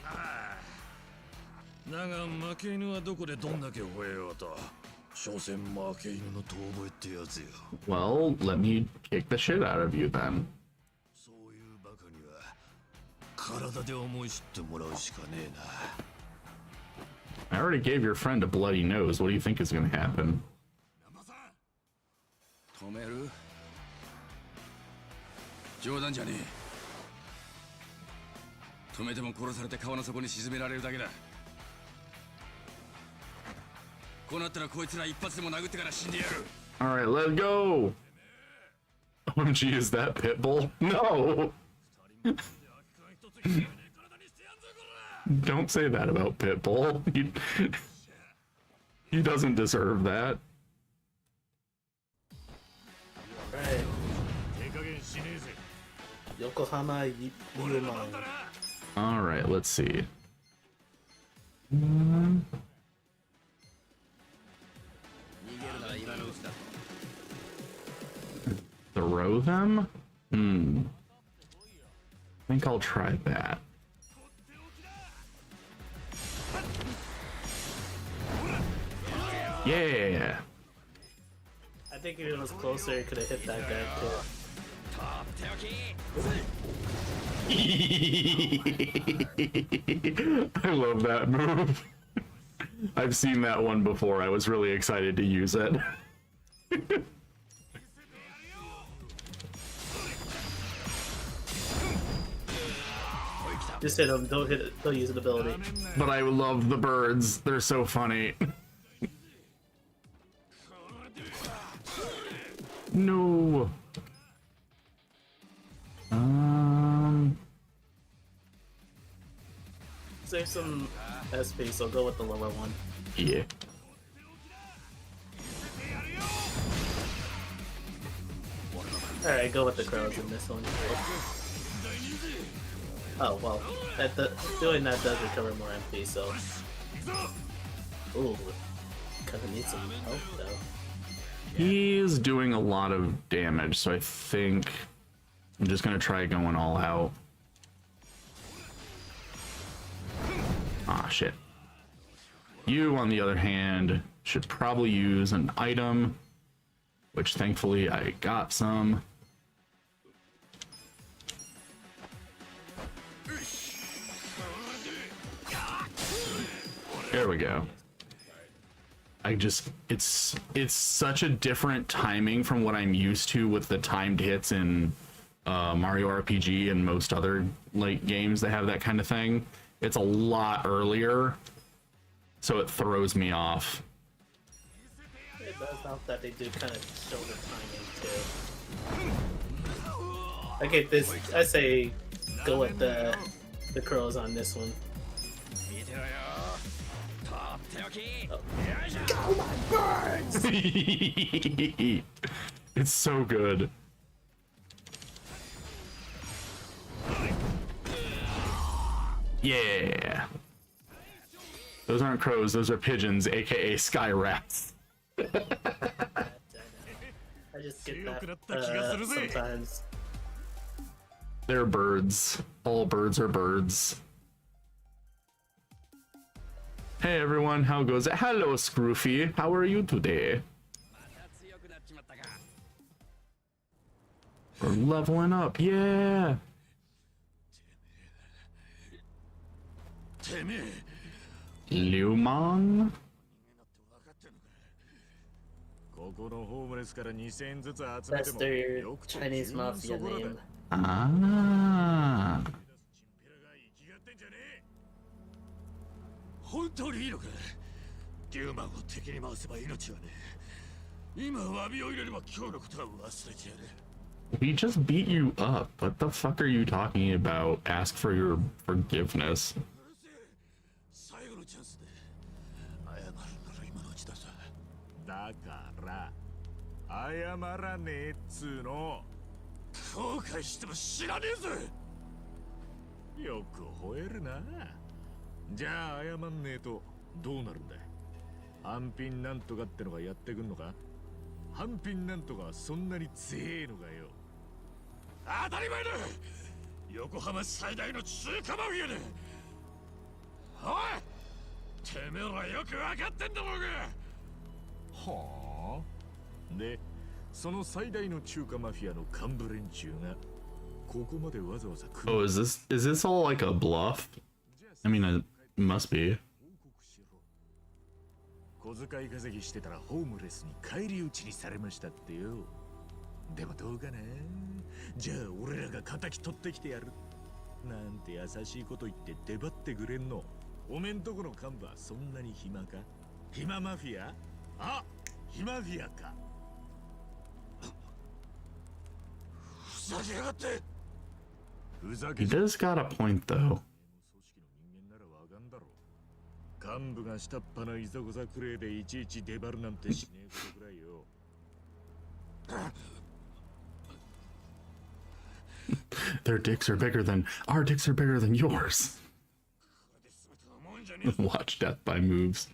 なだが負け犬はどこでどんだけ吠えようと所詮負け犬の遠吠えってやつよ Well, let me kick the shit out of you then. そういうバカには体で思い知ってもらうしかねえな I already gave your friend a bloody nose. What do you think is going to happen? 止める冗談じゃねえ止めても殺されて川の底に沈められるだけだこうなったらこいつら一発でも殴ってから死んでやる All right, let's go. OMG, is that Pitbull? No. Don't say that about Pitbull. He doesn't deserve that. Right. Yokohama Yuman. All right, let's see. Throw them? I think I'll try that. Yeah. I think if it was closer, it could have hit that guy too. I love that move. I've seen that one before. I was really excited to use it. Just hit him. Don't hit it. Don't use an ability. But I love the birds. They're so funny. No. Save some SP, so go with the lower one. Yeah. Alright, go with the crows in this one. Oh, well. Doing that does recover more MP, so... Ooh. Kinda need some help, though. He's doing a lot of damage, so I think I'm just gonna try going all out. Ah, shit. You, on the other hand, should probably use an item, which thankfully I got some. There we go. It's such a different timing from what I'm used to with the timed hits in Mario RPG and most other like games that have that kind of thing. It's a lot earlier, so it throws me off. It does help that they do kind of show the timing too. Okay, this I say go with the crows on this one. Oh my birds! It's so good. Yeah. Those aren't crows, those are pigeons, aka sky rats. I just get that sometimes. They're birds. All birds are birds. Hey everyone, how goes it? Hello Scroofy, how are you today? We're leveling up, yeah! Lumang? That's their Chinese mafia name. Ah. 本当にいいのかリューマンを敵に回せば命はね今詫びを入れれば今日のことは忘れてやる We just beat you up. What the fuck are you talking about? Ask for your forgiveness. 最後のチャンスで謝るなら今のうちださだから謝らねえっつうの。後悔しても知らねえぜ。よく吠えるな。じゃあ謝んねえとどうなるんだ。半品なんとかってのがやってくんのか。半品なんとかはそんなに強えのかよ。当たり前だ。横浜最大の中華マフィアだ。おい、てめえらよく分かってんだろうが。はあ。で、その最大の中華マフィアの幹部連中がここまでわざわざ来る。 Oh, is this all like a bluff? I mean, it must be. 小遣い稼ぎしてたらホームレスに返り討ちにされましたってよ。でもどうかな。じゃあ俺らが仇取ってきてやるなんて優しいこと言って出張ってくれんの。おめんとこの幹部はそんなに暇か。暇マフィア。あ、暇フィアか。ふざけやがって。ふざけ He does got a point, though. 幹部が下っ端のいざこざくれでいちいち出張るなんてしねえことくらいよ。Their dicks are bigger than our dicks are bigger than yours. Watch Death by Moves.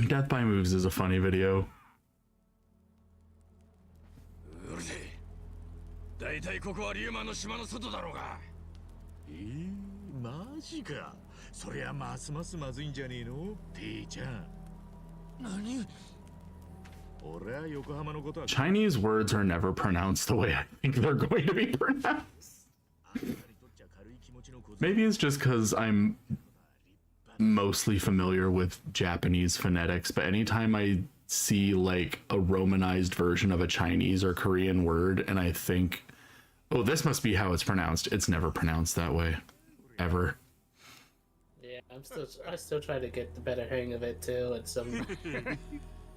Death by Moves is a funny video. うるせえ。だいたいここはリュウマンの島の外だろうが。マジか。そりゃますますまずいんじゃねえの、T ちゃん。何？俺は横浜のことは。 Chinese words are never pronounced the way I think they're going to be pronounced. Maybe it's just because I'm mostly familiar with Japanese phonetics, but anytime I see like a romanized version of a Chinese or Korean word and I think, oh, this must be how it's pronounced, it's never pronounced that way. Ever. Yeah, I still try to get the better hang of it too, and some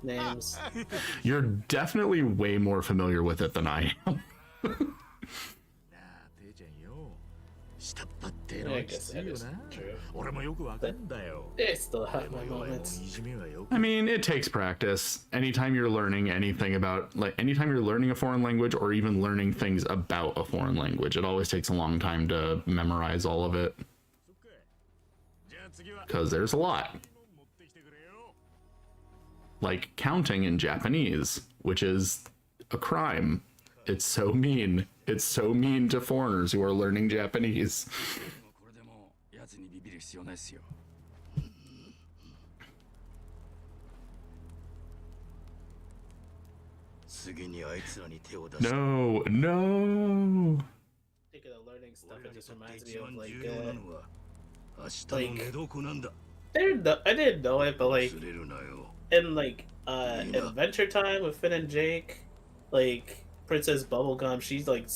names. You're definitely way more familiar with it than I am. Yeah, I guess that is true. 俺もよくわかんだよ。 They still have my moments. I mean, it takes practice. Anytime you're learning anything about, like, anytime you're learning a foreign language or even learning things about a foreign language, it always takes a long time to memorize all of it. Because there's a lot. Like counting in Japanese, which is a crime. It's so mean. It's so mean to foreigners who are learning Japanese. No, no. Speaking of learning stuff, it just reminds me of I didn't know it, but like in like Adventure Time with Finn and Jake, like Princess Bubblegum, she's like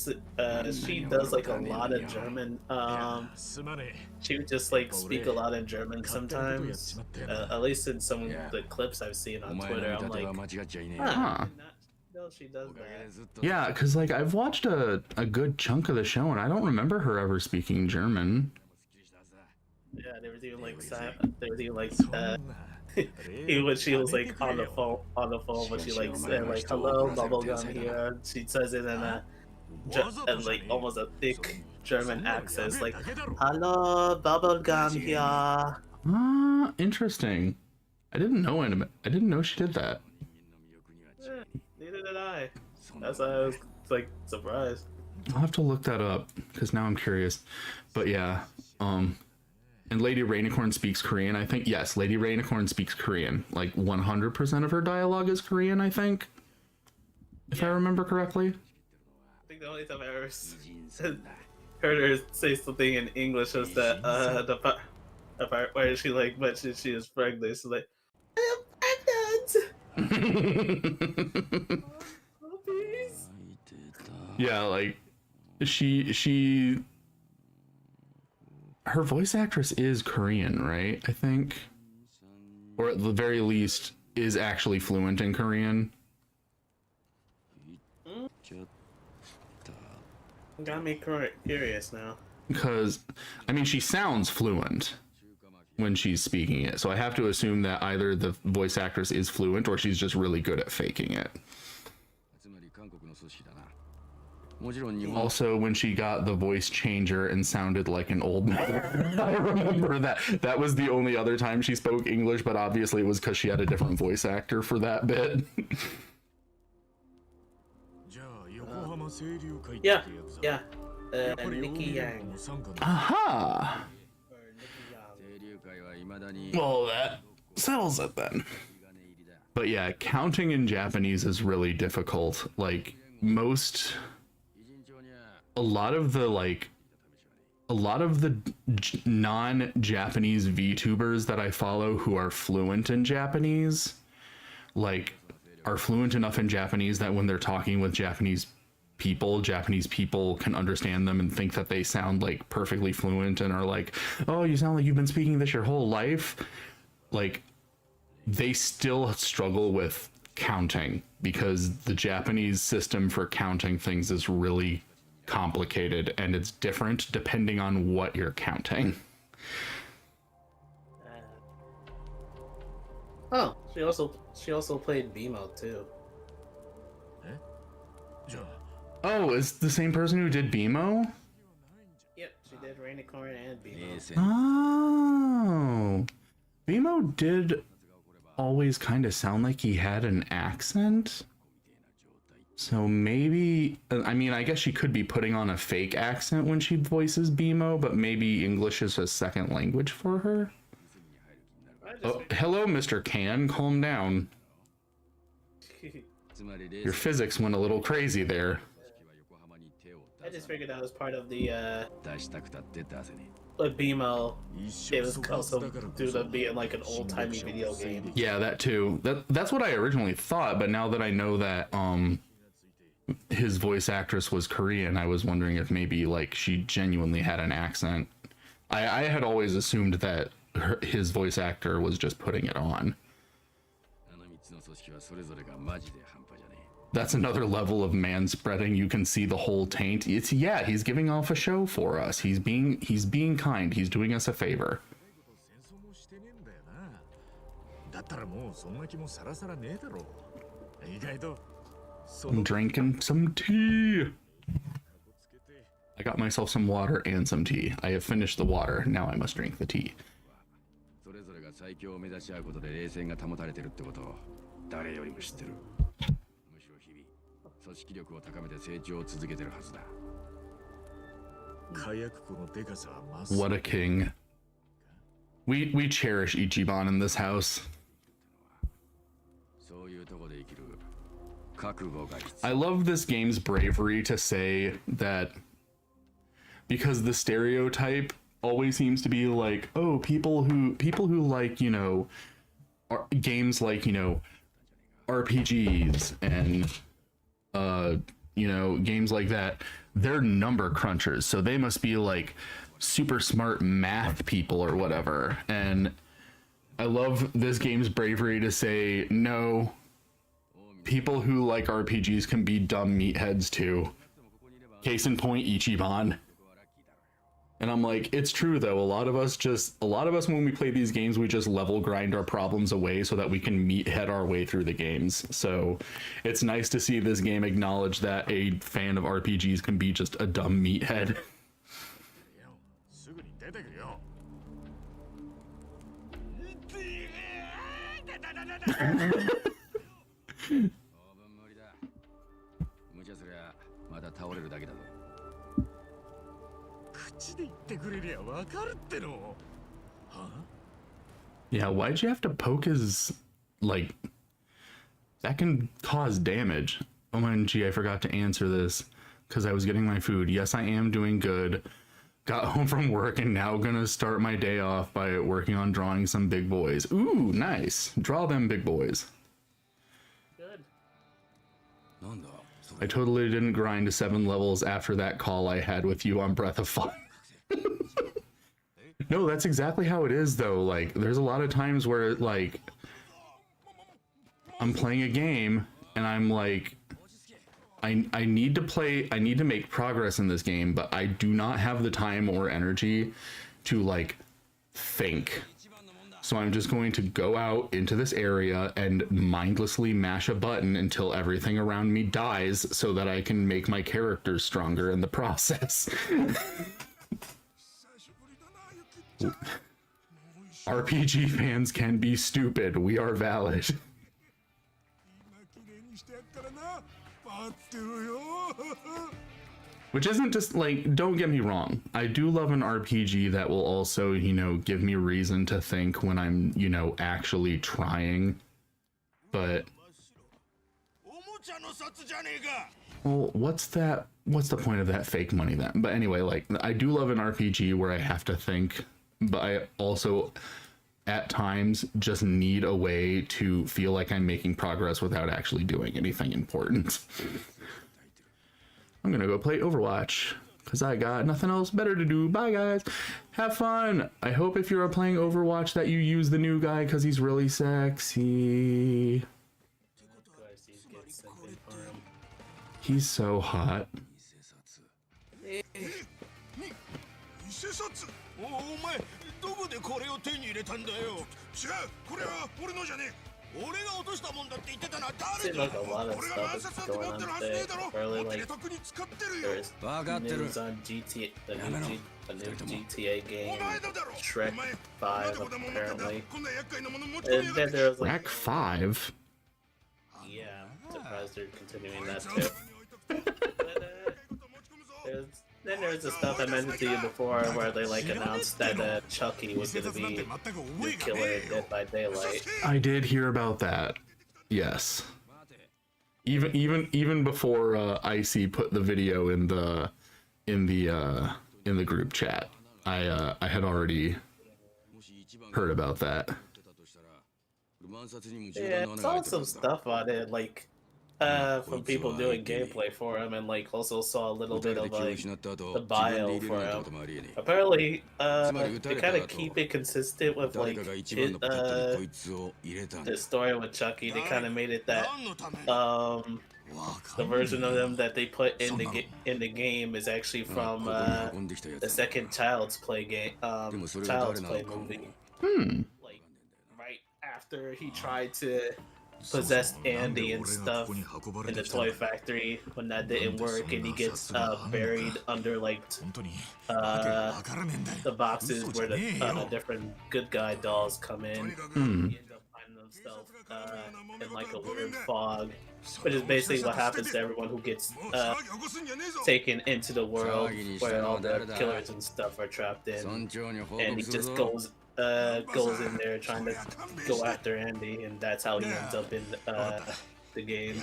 she does like a lot of German. She would just like speak a lot in German sometimes. At least in some of the clips I've seen on Twitter, I'm like, Huh. no, she does that. Yeah, because like I've watched a good chunk of the show and I don't remember her ever speaking German. Yeah, there was even like even when she was like on the phone when she like said like hello bubblegum here, she says it in a like almost a thick German accent. It's like hello bubblegum here. Ah, interesting. I didn't know she did that. Yeah, neither did I. That's why I was like surprised. I'll have to look that up because now I'm curious. But yeah, and Lady Rainicorn speaks Korean, I think. Yes, Lady Rainicorn speaks Korean. Like 100% of her dialogue is Korean, I think. If I remember correctly. I think the only time I ever heard her say something in English was that the part where she like mentioned she was pregnant. She's like, I'm pregnant. Oh, please. Yeah, like she her voice actress is Korean, right? I think, or at the very least is actually fluent in Korean. Got me curious now. Because I mean she sounds fluent, when she's speaking it. So I have to assume that either the voice actress is fluent or she's just really good at faking it. つまり韓国の寿司だな。もちろん日本 Also, when she got the voice changer and sounded like an old man, I remember that. That was the only other time she spoke English, but obviously it was because she had a different voice actor for that bit. じゃあ横浜清流会って Yeah, やつだ yeah. やっぱり Nikki ヨー Yang. ロッパも参加だ Aha! Or Nikki Yang. 清流会は未だに Well, that settles it then. 金入りだ。 But yeah, counting in Japanese is really difficult. Like, most. 偉人帳にゃ A lot of the, like. A lot of the non-Japanese VTubers that I follow who are fluent in Japanese, like, are fluent enough in Japanese that when they're talking with Japanese people can understand them and think that they sound like perfectly fluent and are like, oh, you sound like you've been speaking this your whole life. Like, they still struggle with counting because the Japanese system for counting things is really complicated and it's different depending on what you're counting. Oh, she also played BMO too. じゃあ Oh, it's the same person who did BMO? Yep, she did Rainicorn and 名 BMO. 戦 Oh. BMO did always kind of sound like he had an accent. So maybe, I mean, I guess she could be putting on a fake accent when she voices BMO, but maybe English is a second language for her. I just, Oh, hello, Mr. Can. Calm down. つまりレー Your ス physics went a little crazy there. は横浜に手を I 出 just さ figured that was part of the 出したくたって出せね BMO. 一 It 生 was そば also だからこ due そ to being like an old timey video game. Yeah, that too. That's what I originally thought, but now that I know that his voice actress was Korean, I was wondering if maybe like she genuinely had an accent. I had always assumed that his voice actor was just putting it on. あの3つの組織はそれぞれがマジで半端じゃね That's another level of man spreading. You can see the whole taint. It's yeah, he's giving off a show for us. He's being kind. He's doing us a favor. 戦争もしてねえんだよなだったらもうそんな気もさらさらねえだろ意外とそ I'm の drinking some tea. つけて I got myself some water and some tea. I have finished the water. Now I must drink the tea. それぞれが最強を目指し合うことで冷戦が保たれてるってことを誰よりも知ってるむしろ日々組織力を高めて成長を続けてるはずだ火薬庫のでかさはまっすぐ What a king. We cherish Ichiban in this house. そういうとこで生きる覚悟が必 I 要 love this game's bravery to say that because the stereotype always seems to be like, oh, people who like, you know, games like, you know, RPGs and you know, games like that, they're number crunchers, so they must be like super smart math people or whatever. And I love this game's bravery to say, no, people who like RPGs can be dumb meatheads too. Case in point, Ichiban. And I'm like, it's true though. A lot of us when we play these games, we just level grind our problems away so that we can meathead our way through the games. So it's nice to see this game acknowledge that a fan of RPGs can be just a dumb meathead. よすぐに出てくるよ当分無理だ無茶すりゃまた倒れるだけだぞ口で言ってくれりゃわかるってのは Yeah, why'd you have to poke his, like, that can cause damage. OMG, I forgot to answer this because I was getting my food. Yes, I am doing good. Got home from work and now gonna start my day off by working on drawing some big boys. Ooh, nice. Draw them big boys. Good. なんだそ I totally didn't grind to 7 levels after that call I had with you on Breath of Fire. No, that's exactly how it is though. Like, there's a lot of times where, like, I'm playing a game and I'm like, I need to make progress in this game, but I do not have the time or energy to, like, think. So I'm just going to go out into this area and mindlessly mash a button until everything around me dies so that I can make my characters stronger in the process. RPG fans can be stupid. We are valid. Which isn't just like, don't get me wrong. I do love an RPG that will also, you know, give me reason to think when I'm, you know, actually trying. But, well, what's that? What's the point of that fake money then? But anyway, like, I do love an RPG where I have to think, but I also, at times, just need a way to feel like I'm making progress without actually doing anything important. I'm gonna go play Overwatch because I got nothing else better to do. Bye, guys. Have fun. I hope if you're playing Overwatch that you use the new guy because he's really sexy. He's so hot. お前どこでこれを手に入れたんだよ。違う、これは俺のじゃねえ。俺が落としたもんだって言ってたのは誰だ。 Seems like a lot of 俺が stuff 暗 is 殺だって持 going ってる on はずね today. えだろ。 Apparently, 持って like 得に使ってるよ。 there's 分かってる。 news on GTA, the new GTA お game, 前だだろ。 Shrek お前 5 なんでこんなもん持ってんだ。 apparently. こんな厄介なもの持ち込み And や then がって there was like, Rack 5? yeah, I'm surprised they're continuing that too. But, then there's the stuff I mentioned to you before where they like announced that Chucky was gonna be the killer in Dead by Daylight. I did hear about that. Yes. Even before Icy put the video in the group chat, I had already heard about that. Yeah, I saw some stuff on it, like from people doing gameplay for him, and like also saw a little bit of like the bio for him. Apparently, they kind of keep it consistent with like the story with Chucky. They kind of made it that the version of him that they put in the game is actually from the second Child's Play game, Child's Play movie. Like right after he tried to possess Andy and stuff in the toy factory when that didn't work, and he gets buried under like the boxes where the different good guy dolls come in. He ends up finding himself in like a weird fog, which is basically what happens to everyone who gets taken into the world where all the killers and stuff are trapped in, and he just goes in there trying to go after Andy, and that's how he ends up in the game.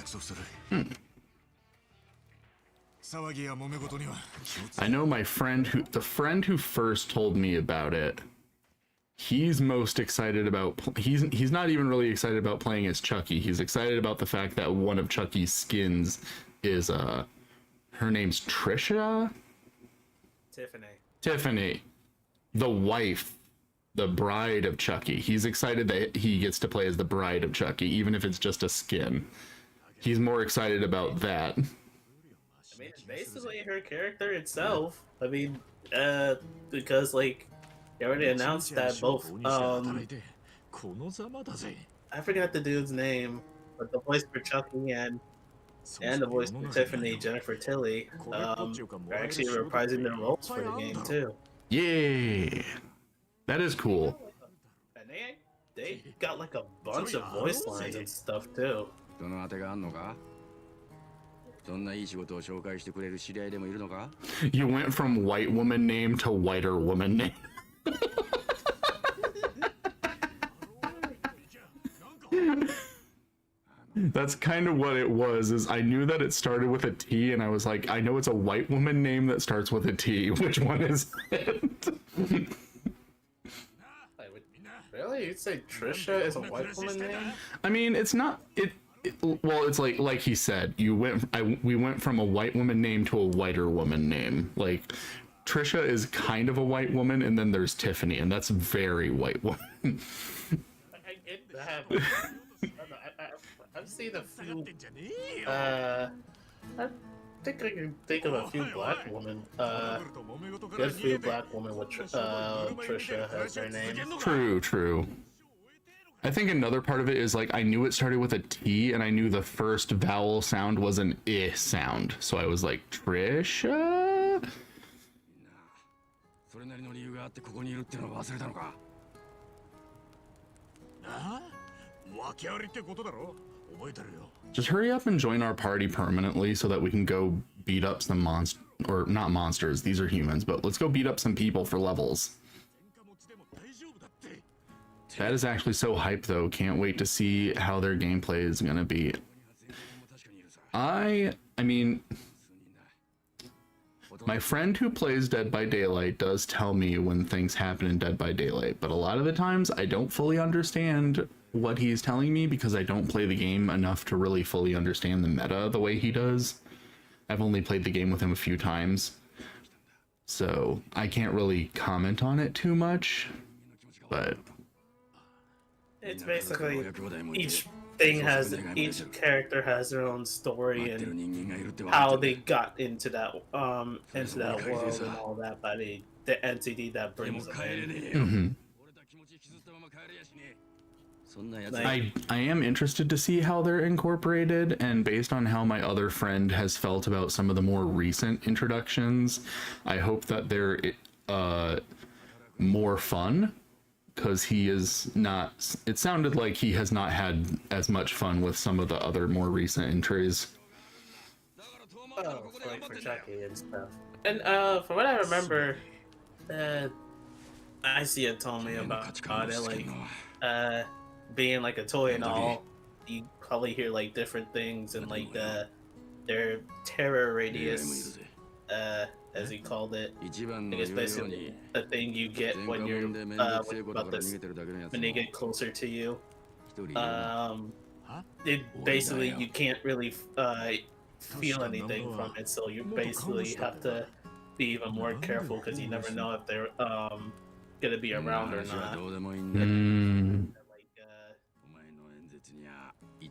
I know my friend the friend who first told me about it, he's most excited about he's not even really excited about playing as Chucky. He's excited about the fact that one of Chucky's skins is her name's Trisha? Tiffany, the wife, the bride of Chucky. He's excited that he gets to play as the bride of Chucky, even if it's just a skin. He's more excited about that. I mean, it's basically her character itself. I mean, because like they already announced that both I forgot the dude's name, but the voice for Chucky and the voice for Tiffany, Jennifer Tilly, are actually reprising their roles for the game too. Yay! That is cool. And they got like a bunch of voice lines and stuff too. どの当てがあんのかそんないい仕事を紹介してくれる知り合いでもいるのか You went from white woman name to whiter woman name. That's kind of what it was, is I knew that it started with a T, and I was like, I know it's a white woman name that starts with a T. Which one is it? Really? You'd say Trisha is a white woman name? I mean, it's not, well, it's like he said, we went from a white woman name to a whiter woman name. Like, Trisha is kind of a white woman, and then there's Tiffany, and that's very white woman. I get that. I've seen a few. I think I can think of a few black women. Good few black women with Trisha as their name. True. I think another part of it is like I knew it started with a T and I knew the first vowel sound was an I sound. So I was like, Trisha? それなりの理由があってここにいるってのを忘れたのか。なあ訳ありってことだろ。覚えてるよ。 Just hurry up and join our party permanently so that we can go beat up some or not monsters, these are humans, but let's go beat up some people for levels. 喧嘩持ちでも大丈夫だって。 That is actually so hype though. Can't wait to see how their gameplay is gonna be. I mean, my friend who plays Dead by Daylight does tell me when things happen in Dead by Daylight, but a lot of the times I don't fully understand what he's telling me because I don't play the game enough to really fully understand the meta the way he does. I've only played the game with him a few times, so I can't really comment on it too much, but It's basically each character has their own story and how they got into that world and all that by the entity that brings them in. I am interested to see how they're incorporated, and based on how my other friend has felt about some of the more recent introductions, I hope that they're more fun, because he is not, it sounded like he has not had as much fun with some of the other more recent entries. Oh, for Chucky and stuff. And from what I remember, Isia told me about it, like being like a toy and all. You probably hear like different things and like their terror radius, as he called it. I think it's basically the thing you get when you're when they get closer to you. It basically you can't really feel anything from it, so you basically have to be even more careful because you never know if they're gonna be around or not.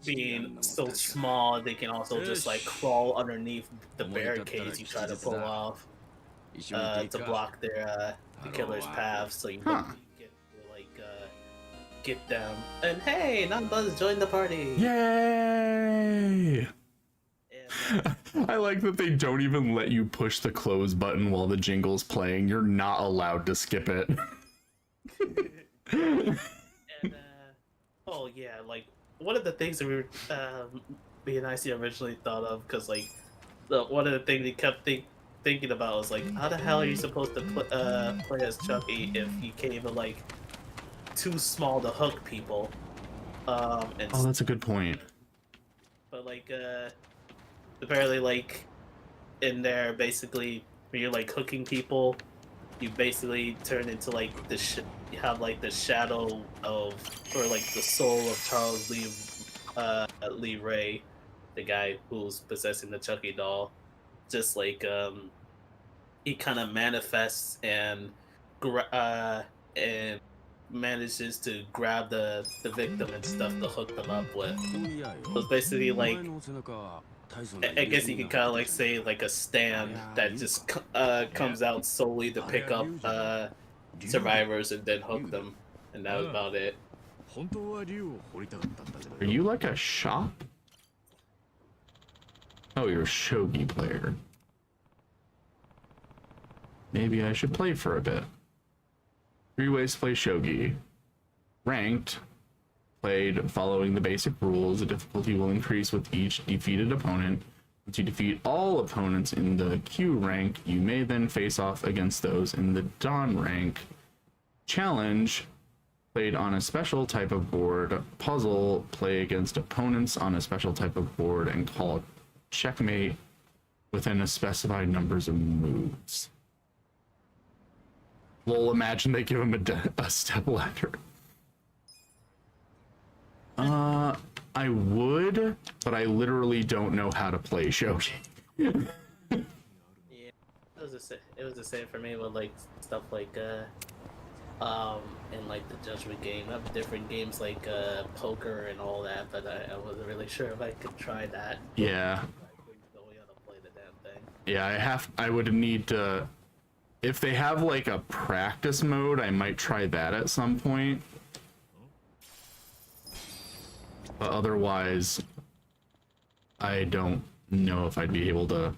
Being so small, they can also just like crawl underneath the barricades you try to pull off to block their the killer's path, so you don't get them. And hey, Nonbuzz joined the party! Yay! I like that they don't even let you push the close button while the jingle's playing. You're not allowed to skip it. And oh yeah, like one of the things that we were me and IC originally thought of, because like one of the things they kept thinking about was like, how the hell are you supposed to play as Chucky if you can't even like too small to hook people? Oh, that's a good point. But like apparently like in there, basically when you're like hooking people, you basically turn into like you have like the shadow of, or like the soul of Charles Lee Ray, the guy who's possessing the Chucky doll. Just like he kind of manifests and manages to grab the victim and stuff to hook them up with. So it's basically like, I guess you could kind of like say like a stand that just comes out solely to pick up survivors and then hook them, and that was about it. Are you like a shop? Oh, you're a shogi player. Maybe I should play for a bit. 3 ways to play shogi. Ranked. Played following the basic rules. The difficulty will increase with each defeated opponent. Once you defeat all opponents in the Q rank, you may then face off against those in the Dan rank. Challenge. Played on a special type of board. Puzzle. Play against opponents on a special type of board and call checkmate within a specified numbers of moves. Lol, imagine they give him a step ladder. I would, but I literally don't know how to play shogi. Yeah, it was the same for me with like stuff like in like the Judgment game. I have different games like poker and all that, but I wasn't really sure if I could try that. Yeah. I couldn't know how to play the damn thing. Yeah, I would need to, if they have like a practice mode, I might try that at some point. But otherwise, I don't know if I'd be able to.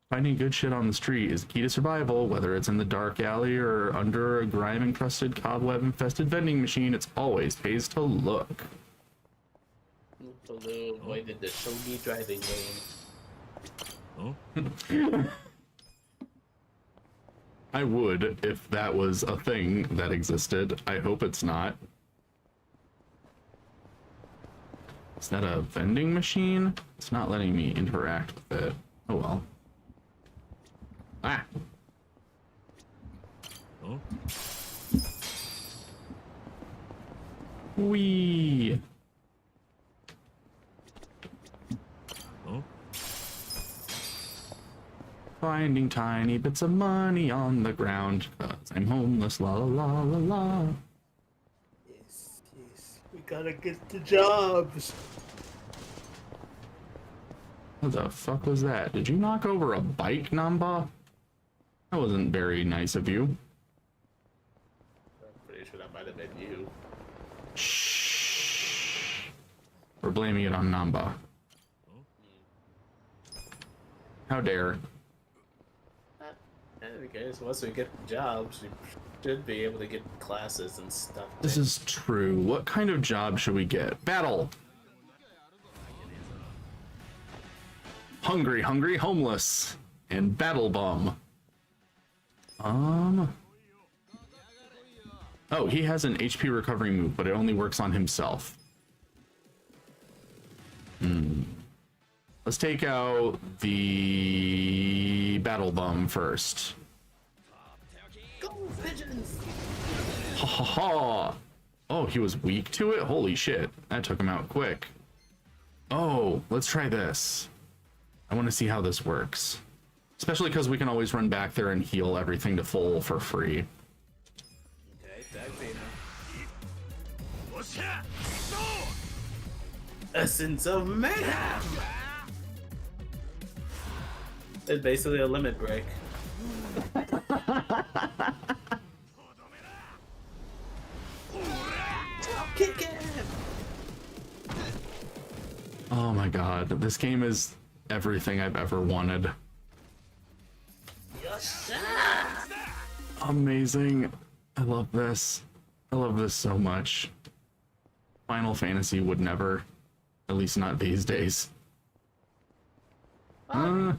Finding good shit on the street is key to survival, whether it's in the dark alley or under a grime-encrusted, cobweb-infested vending machine. It's always pays to look. Lou avoided the shogi driving lane. I would if that was a thing that existed. I hope it's not. Is that a vending machine? It's not letting me interact with it. Oh well. Ah. Wee. Finding tiny bits of money on the ground, 'cause I'm homeless, la la la la la. Yes, yes. We gotta get the jobs. What the fuck was that? Did you knock over a bike, Namba? That wasn't very nice of you. I'm pretty sure that might have been you. Shh. We're blaming it on Namba. How dare. In any case, once we get jobs, we should be able to get classes and stuff. This is true. What kind of job should we get? Battle. Hungry, hungry, homeless, and battle bum. Oh, he has an HP recovery move, but it only works on himself. Let's take out the battle bum first. Go pigeons! Ha ha ha! Oh, he was weak to it? Holy shit. That took him out quick. Oh, let's try this. I want to see how this works. Especially because we can always run back there and heal everything to full for free. Okay, tag team. Essence of mayhem! It's basically a limit break. Kick him! Oh my god, this game is everything I've ever wanted. Amazing. I love this. I love this so much. Final Fantasy would never. At least not these days. And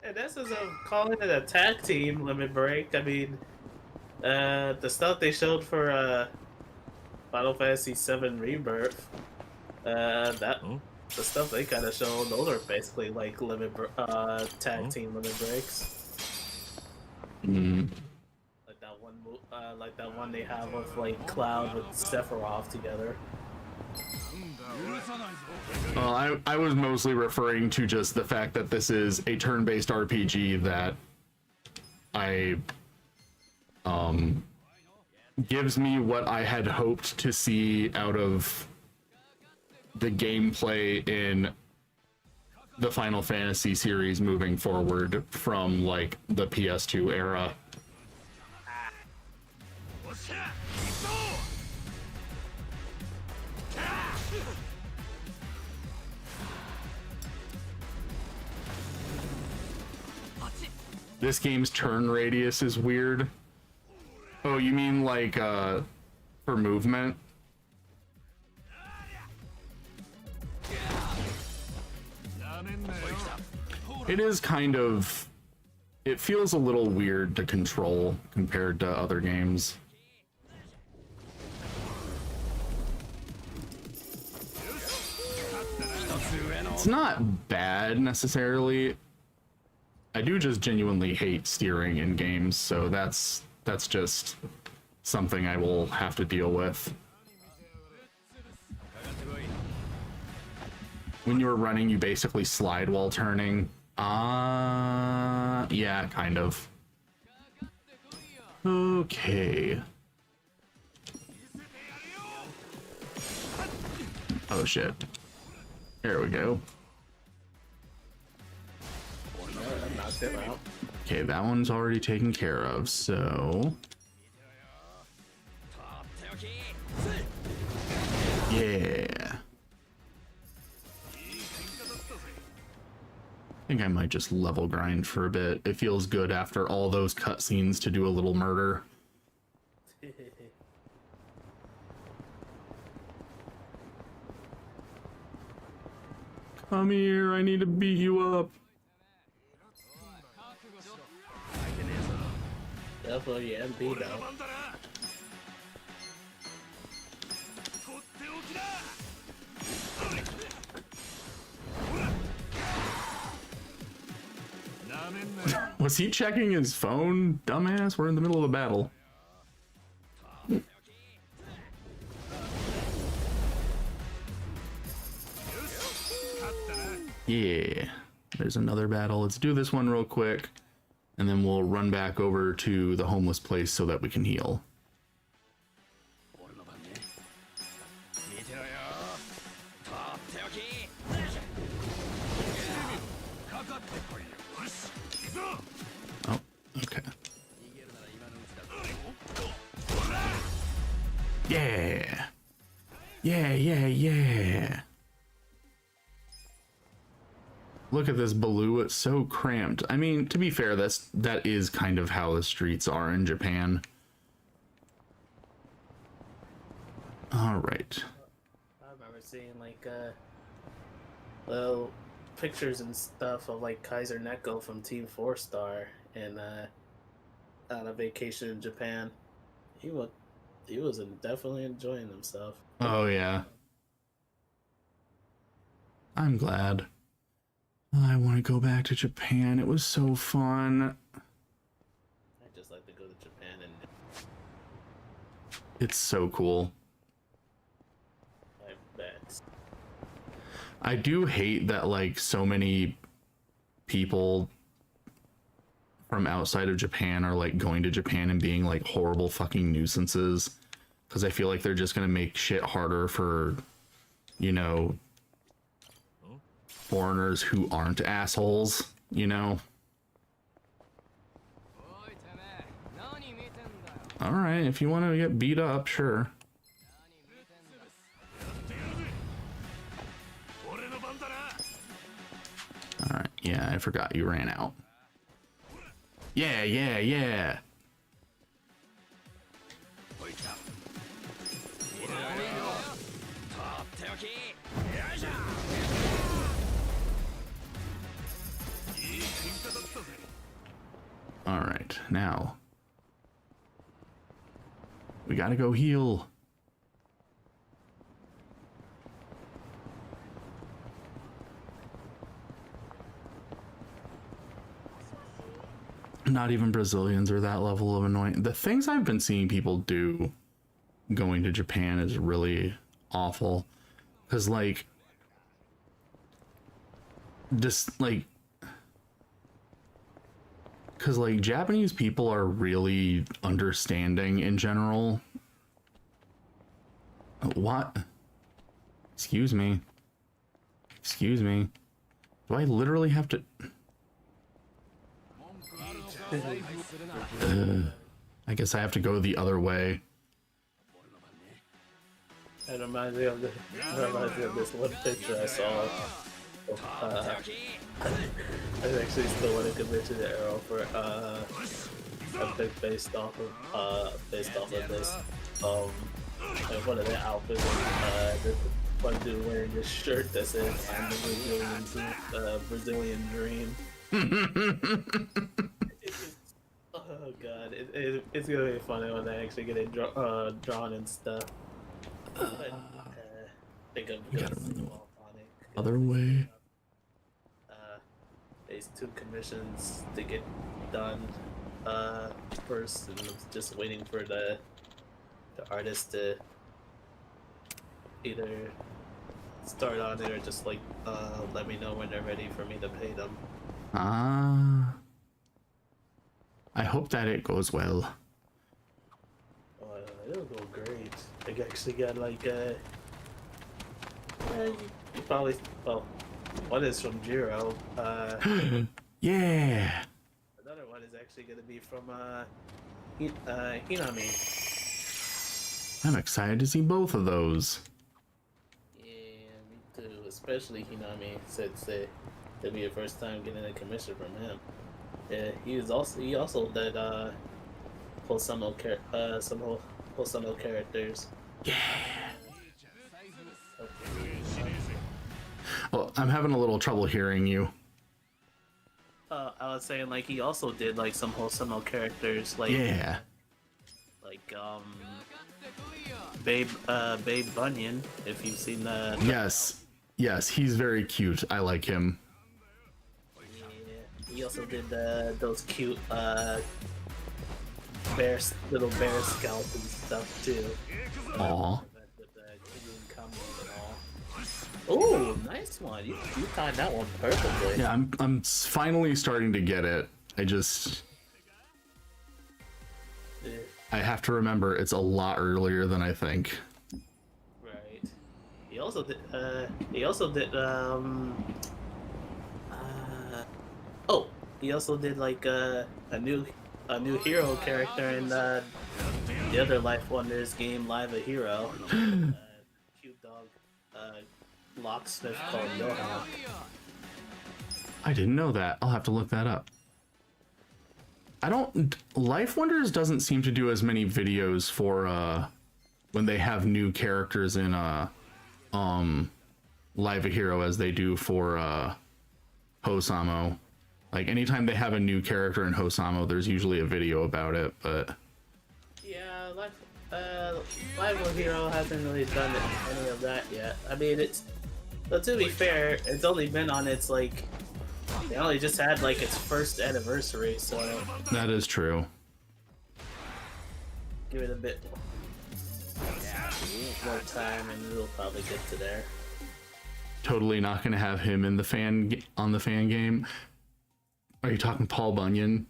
this is calling it a tag team limit break. I mean, the stuff they showed for Final Fantasy VII Rebirth, the stuff they kind of showed, those are basically like tag team limit breaks. Like that one, like that one they have with like Cloud with Sephiroth together. Well, I was mostly referring to just the fact that this is a turn-based RPG that gives me what I had hoped to see out of the gameplay in the Final Fantasy series moving forward from like the PS2 era. This game's turn radius is weird. Oh, you mean like for movement? It is kind of... It feels a little weird to control compared to other games. It's not bad necessarily. I do just genuinely hate steering in games, so that's just something I will have to deal with. When you're running, you basically slide while turning. Yeah, kind of. Okay. Oh shit. There we go. Okay, that one's already taken care of, so... Yeah. think I might just level grind for a bit. It feels good after all those cutscenes to do a little murder. Come here, I need to beat you up. Definitely MP though. Was he checking his phone? Dumbass, we're in the middle of a battle. Yeah, there's another battle. Let's do this one real quick, and then we'll run back over to the homeless place so that we can heal. Oh, okay. Yeah. Yeah. Look at this Baloo, it's so cramped. I mean, to be fair, that is kind of how the streets are in Japan. All right. I remember seeing like little pictures and stuff of like Kaiser Neko from Team 4 Star and on a vacation in Japan. He was definitely enjoying himself. Oh yeah. I'm glad. I want to go back to Japan. It was so fun. I just like to go to Japan and It's so cool. I bet. I do hate that like so many people from outside of Japan are like going to Japan and being like horrible fucking nuisances, because I feel like they're just gonna make shit harder for, you know, foreigners who aren't assholes, you know. All right, if you want to get beat up, sure. All right, yeah, I forgot you ran out. Yeah. All right, now we gotta go heal. Not even Brazilians are that level of annoying. The things I've been seeing people do going to Japan is really awful. Because, like, just like, because like Japanese people are really understanding in general. What? Excuse me. Do I literally have to? I guess I have to go the other way. It reminds me of this one picture I saw. I actually still want to commit to the arrow for a pic based off of this. And one of the outfits, this one dude wearing this shirt that says "I'm the Brazilian Dream." Oh god, it's gonna be funny when they actually get it drawn and stuff. But, think of We gotta this run iconic. Other way. These 2 commissions to get done first, and I'm just waiting for the artist to either start on it or just like let me know when they're ready for me to pay them. I hope that it goes well. It'll go great. I actually got like you probably, well, one is from Jiro. Yeah. Another one is actually gonna be from Hinami. I'm excited to see both of those. Yeah, me too. Especially Hinami Sensei. It'll be your first time getting a commission from him. Yeah, he also did some Hosono characters. Well, I'm having a little trouble hearing you. I was saying like he also did like some Hosono characters like Yeah. like Babe Bunyan, if you've seen the Yes, he's very cute. I like him. yeah, he also did those cute little bear scalps and stuff too. Aw. With the Indian combos and all. Oh, nice one! You timed that one perfectly. Yeah, I'm finally starting to get it. Yeah, I have to remember it's a lot earlier than I think. right. He also did. He also did. Oh, he also did like a new hero character in the other Life Wonders game, Live a Hero. Cute dog locksmith called Johan. I didn't know that. I'll have to look that up. Life Wonders doesn't seem to do as many videos for when they have new characters in Live a Hero as they do for Hosamo. Like anytime they have a new character in Hosamo, there's usually a video about it, but Yeah, Live a Hero hasn't really done any of that yet. I mean, but to be fair, it's only been on its like. They only just had like its first anniversary, so that is true. give it a bit more time, and we'll probably get to there. Totally not going to have him in the fan game. Are you talking Paul Bunyan?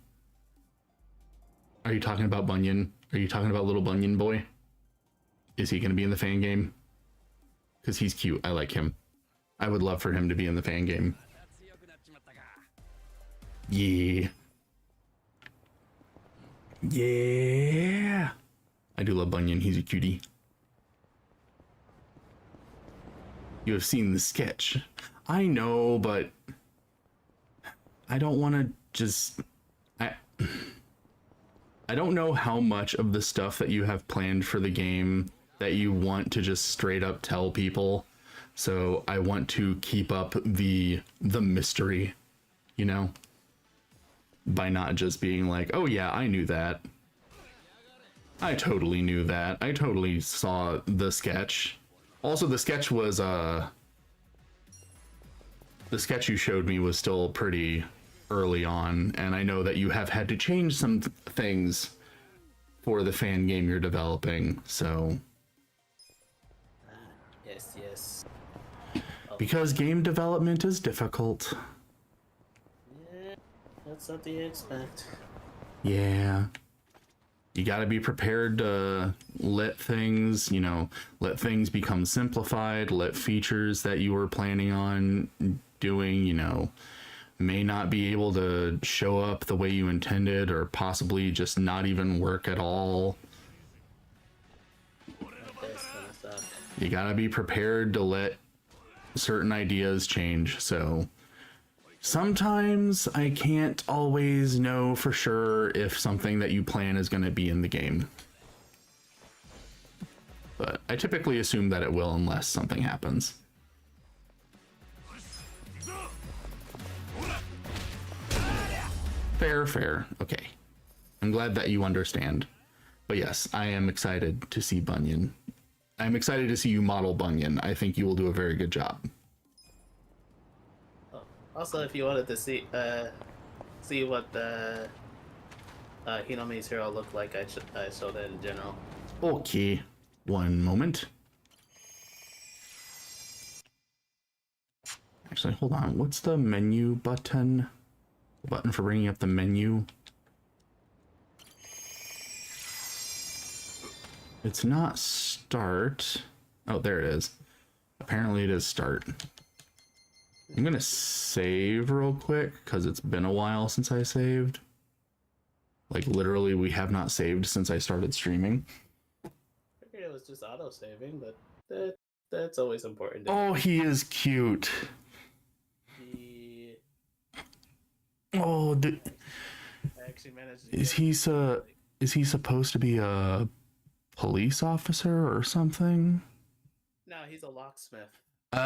Are you talking about Bunyan? Are you talking about little Bunyan boy? Is he going to be in the fan game? Because he's cute. I like him. I would love for him to be in the fan game. Yeah. Yeah. I do love Bunyan. He's a cutie. You have seen the sketch. I know, but I don't want to just... I don't know how much of the stuff that you have planned for the game that you want to just straight up tell people. So I want to keep up the mystery, you know? By not just being like, oh yeah, I knew that. I totally knew that. I totally saw the sketch. Also, the sketch was, the sketch you showed me was still pretty early on, and I know that you have had to change some things for the fan game you're developing, so... Yes. Because game development is difficult. Yeah, that's something you expect. Yeah. You gotta be prepared to let things become simplified, let features that you were planning on doing, may not be able to show up the way you intended, or possibly just not even work at all. This kind of stuff. You gotta be prepared to let certain ideas change, so sometimes I can't always know for sure if something that you plan is going to be in the game. But I typically assume that it will unless something happens. Fair. Okay. I'm glad that you understand. But yes, I am excited to see Bunyan. I'm excited to see you model Bunyan. I think you will do a very good job. Also, if you wanted to see what the Hinomi's hero looked like, I showed it in general. Okay. One moment. Actually, hold on. What's the menu button? The button for bringing up the menu. It's not start. Oh, there it is. Apparently it is start. I'm gonna save real quick because it's been a while since I saved. Like literally we have not saved since I started streaming. I figured it was just auto-saving, but that's always important. Oh, he is cute. Oh, I actually managed to is get he him, so? Is he supposed to be a police officer or something? No, he's a locksmith. Oh.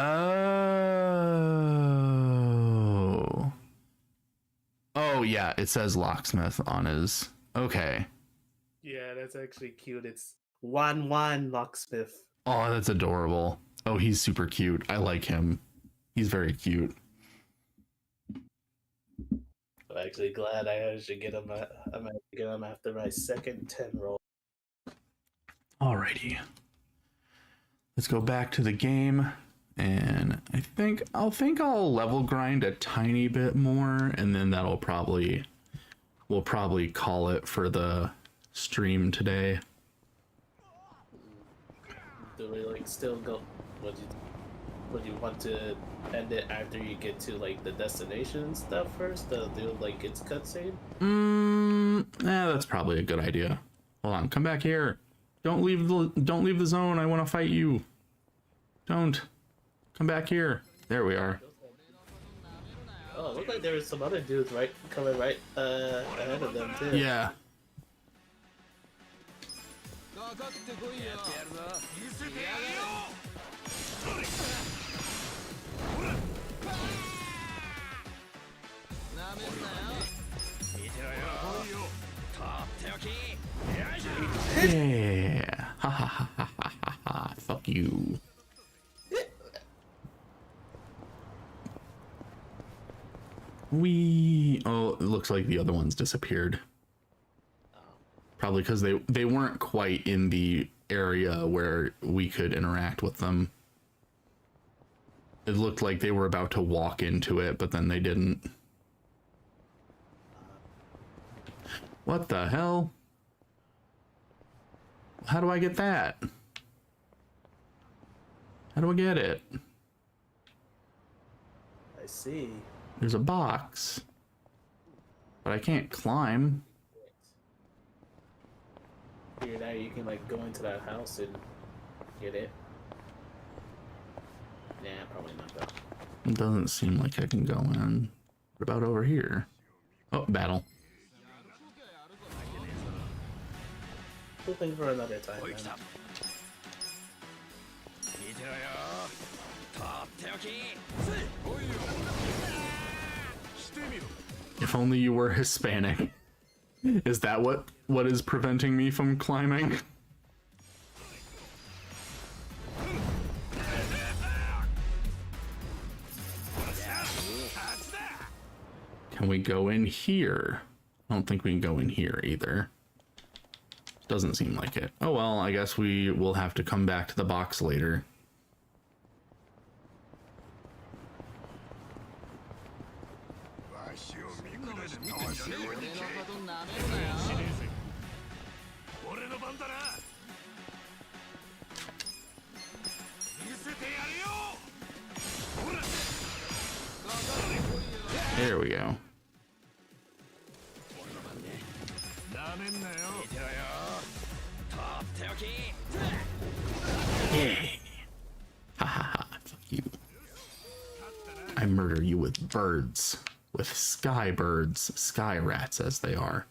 Oh yeah, it says locksmith on his. Okay. Yeah, that's actually cute. It's Wan locksmith. Oh, that's adorable. Oh, he's super cute. I like him. He's very cute. I'm actually glad I managed to get him. I managed to get him after my second 10 roll. Alrighty. Let's go back to the game. And I think I'll level grind a tiny bit more, and then we'll probably call it for the stream today. Do we like still go? Would you want to end it after you get to like the destination and stuff first? Do like its cutscene? That's probably a good idea. Hold on, come back here. Don't leave the zone. I want to fight you. Don't. Come back here. There we are. Oh, it looked like there was some other dudes coming right ahead of them too. Yeah. Yeah. Ha ha ha ha ha ha ha. Fuck you. Oh, it looks like the other ones disappeared. Probably because they weren't quite in the area where we could interact with them. It looked like they were about to walk into it, but then they didn't. What the hell? How do I get that? How do I get it? I see. There's a box, but I can't climb. Figured out you can like go into that house and get it. Nah, probably not though. It doesn't seem like I can go in. What about over here? Oh, battle. Cool thing for another time. Man. If only you were Hispanic. Is that what is preventing me from climbing? Can we go in here? I don't think we can go in here either. Doesn't seem like it. Oh well, I guess we will have to come back to the box later. There we go. Yeah. Ha ha ha. Fuck you. I murder you with birds. With sky birds. Sky rats as they are.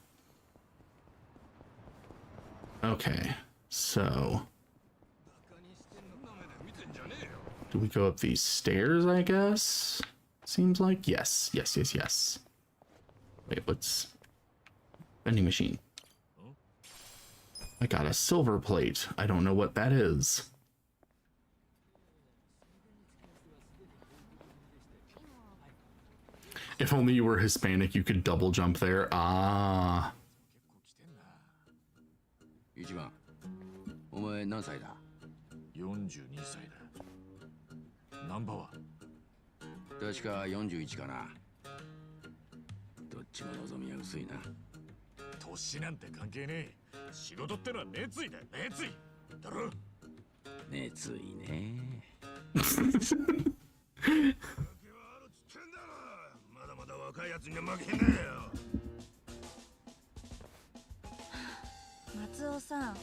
Okay. So. Do we go up these stairs, I guess? Seems like yes. Yes, yes, yes. Wait, what's... Vending machine. I got a silver plate. I don't know what that is. If only you were Hispanic, you could double jump there. Ah. 一番お前何歳だ42歳だ。ナンバーは確か41かなどっちも望みは薄いな年なんて関係ねえ。仕事ってのは熱意だよ、熱意だろ。熱意ね関係はあるっつってんだろ。まだまだ若いやつには負けねえよ。松尾さん、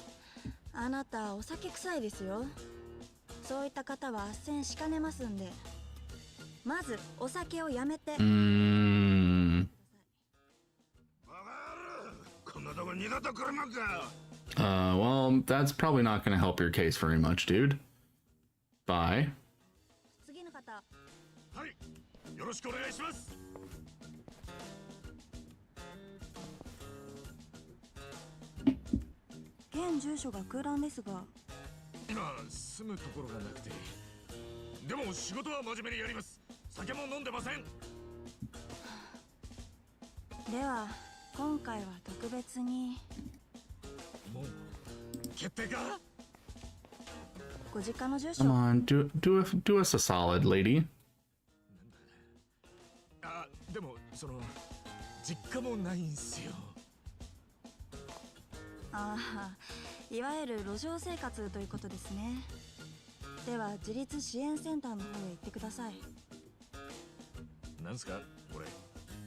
あなたお酒臭いですよ。そういった方は斡旋しかねますんで、まずお酒をやめて。Well, that's probably not going to help your case very much, dude. Bye. 次の方。はい、よろしくお願いします。現住所が空欄ですが。今住むところがなくて。でも仕事は真面目にやります。酒も飲んでません。では今回は特別に。もう決定か。ご実家の住所。 Come on, do us a solid, lady. あ、でもその実家もないんすよ。ああ、いわゆる路上生活ということですね。では自立支援センターの方へ行ってください。なんすかこれ。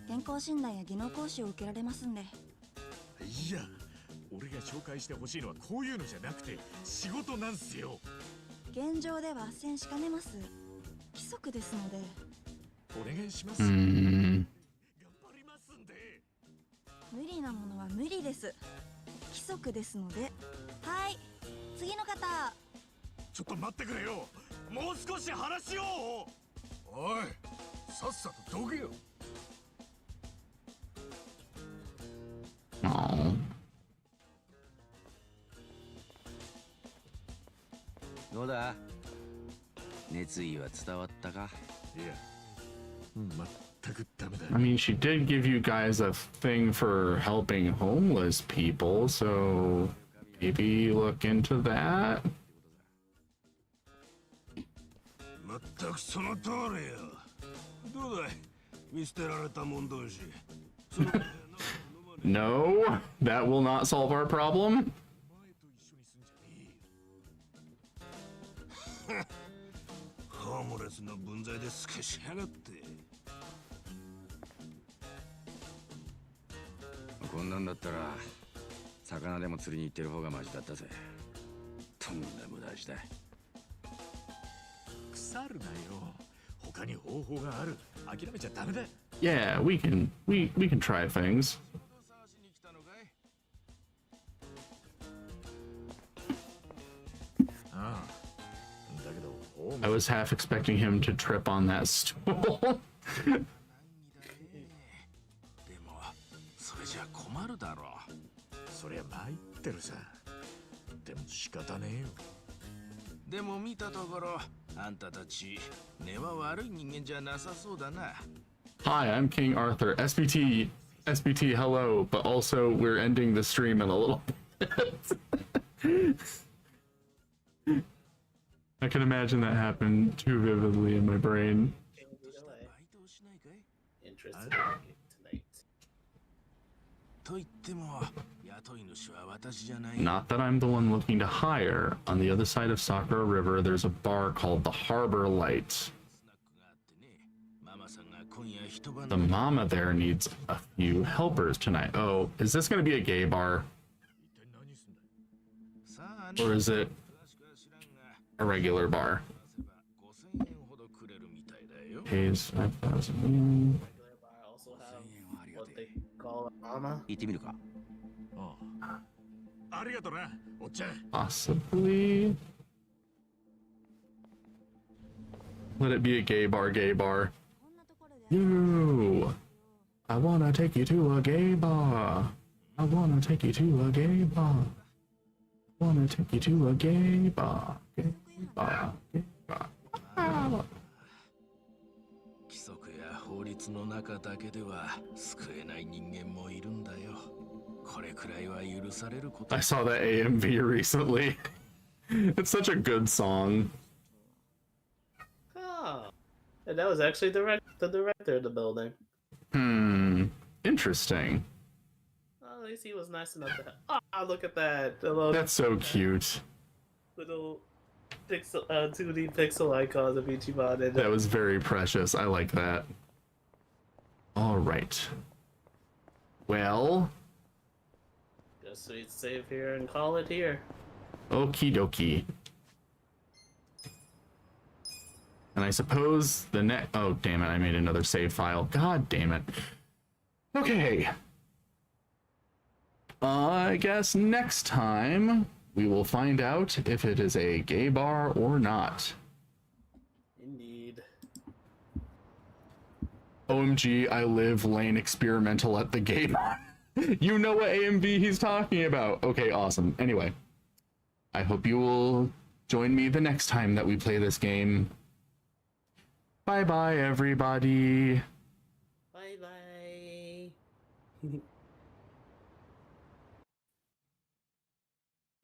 健康診断や技能講習を受けられますんで。いや、俺が紹介してほしいのはこういうのじゃなくて仕事なんすよ。現状では斡旋しかねます。規則ですので。お願いします。Hmm. 頑張りますんで。無理なものは無理です。規則ですので。はい、次の方。ちょっと待ってくれよ。もう少し話しよう。おい、さっさとどけよ。Oh. どうだ、熱意は伝わったか。いや、全くダメだ。 I mean, she did give you guys a thing for helping homeless people, so maybe look into that. 全くその通りよ。どうだい、見捨てられたもん同士。 No, that will not solve our problem. ホームレスの分際で透けしやがって。こんなんだったら魚でも釣りに行ってる方がマシだったぜ。とんだ無駄足だ。腐るなよ。他に方法がある。諦めちゃダメだ。 Yeah, we can try things. ああ、だけどホーム I was half expecting him to trip on that stool. でもそれじゃ困るだろう。そりゃ参ってるさ。でも仕方ねえよ。でも見たところあんたたち根は悪い人間じゃなさそうだな。 Hi, I'm King Arthur. SBT, hello, but also we're ending the stream in a little bit. I can imagine that happened too vividly in my brain. Interesting tonight. と言っても雇い主は私じゃない。 Not that I'm the one looking to hire. On the other side of Sakura River, there's a bar called the Harbor Light. The mama there needs a few helpers tonight. Oh, is this going to be a gay bar? Or is it a regular bar? Pays 5,000. Regular bar also have what they call a mama. 行ってみるか。ありがとな、おっちゃん。 Possibly. Let it be a gay bar, gay bar. こんなところで。 You! I wanna take you to a gay bar. I wanna take you to a gay bar. I wanna take you to a gay bar. Gay bar. Gay bar. Wow. 規則や法律の中だけでは救えない人間もいるんだよ。これくらいは許されること。 I saw that AMV recently. It's such a good song. Oh, and that was actually the director of the building. Interesting. Oh, at least he was nice enough to. Oh, look at that! The little, That's so cute. little pixel, 2D pixel icons of Ichiban. And That was very precious. I like that. All right. Well, just sweet save here and call it here. okie dokie. And I suppose the next... Oh, damn it. I made another save file. God damn it. Okay. I guess next time we will find out if it is a gay bar or not. Indeed. OMG, I live lane experimental at the gay bar. You know what AMV he's talking about. Okay, awesome. Anyway, I hope you will join me the next time that we play this game. Bye bye, everybody. Bye bye.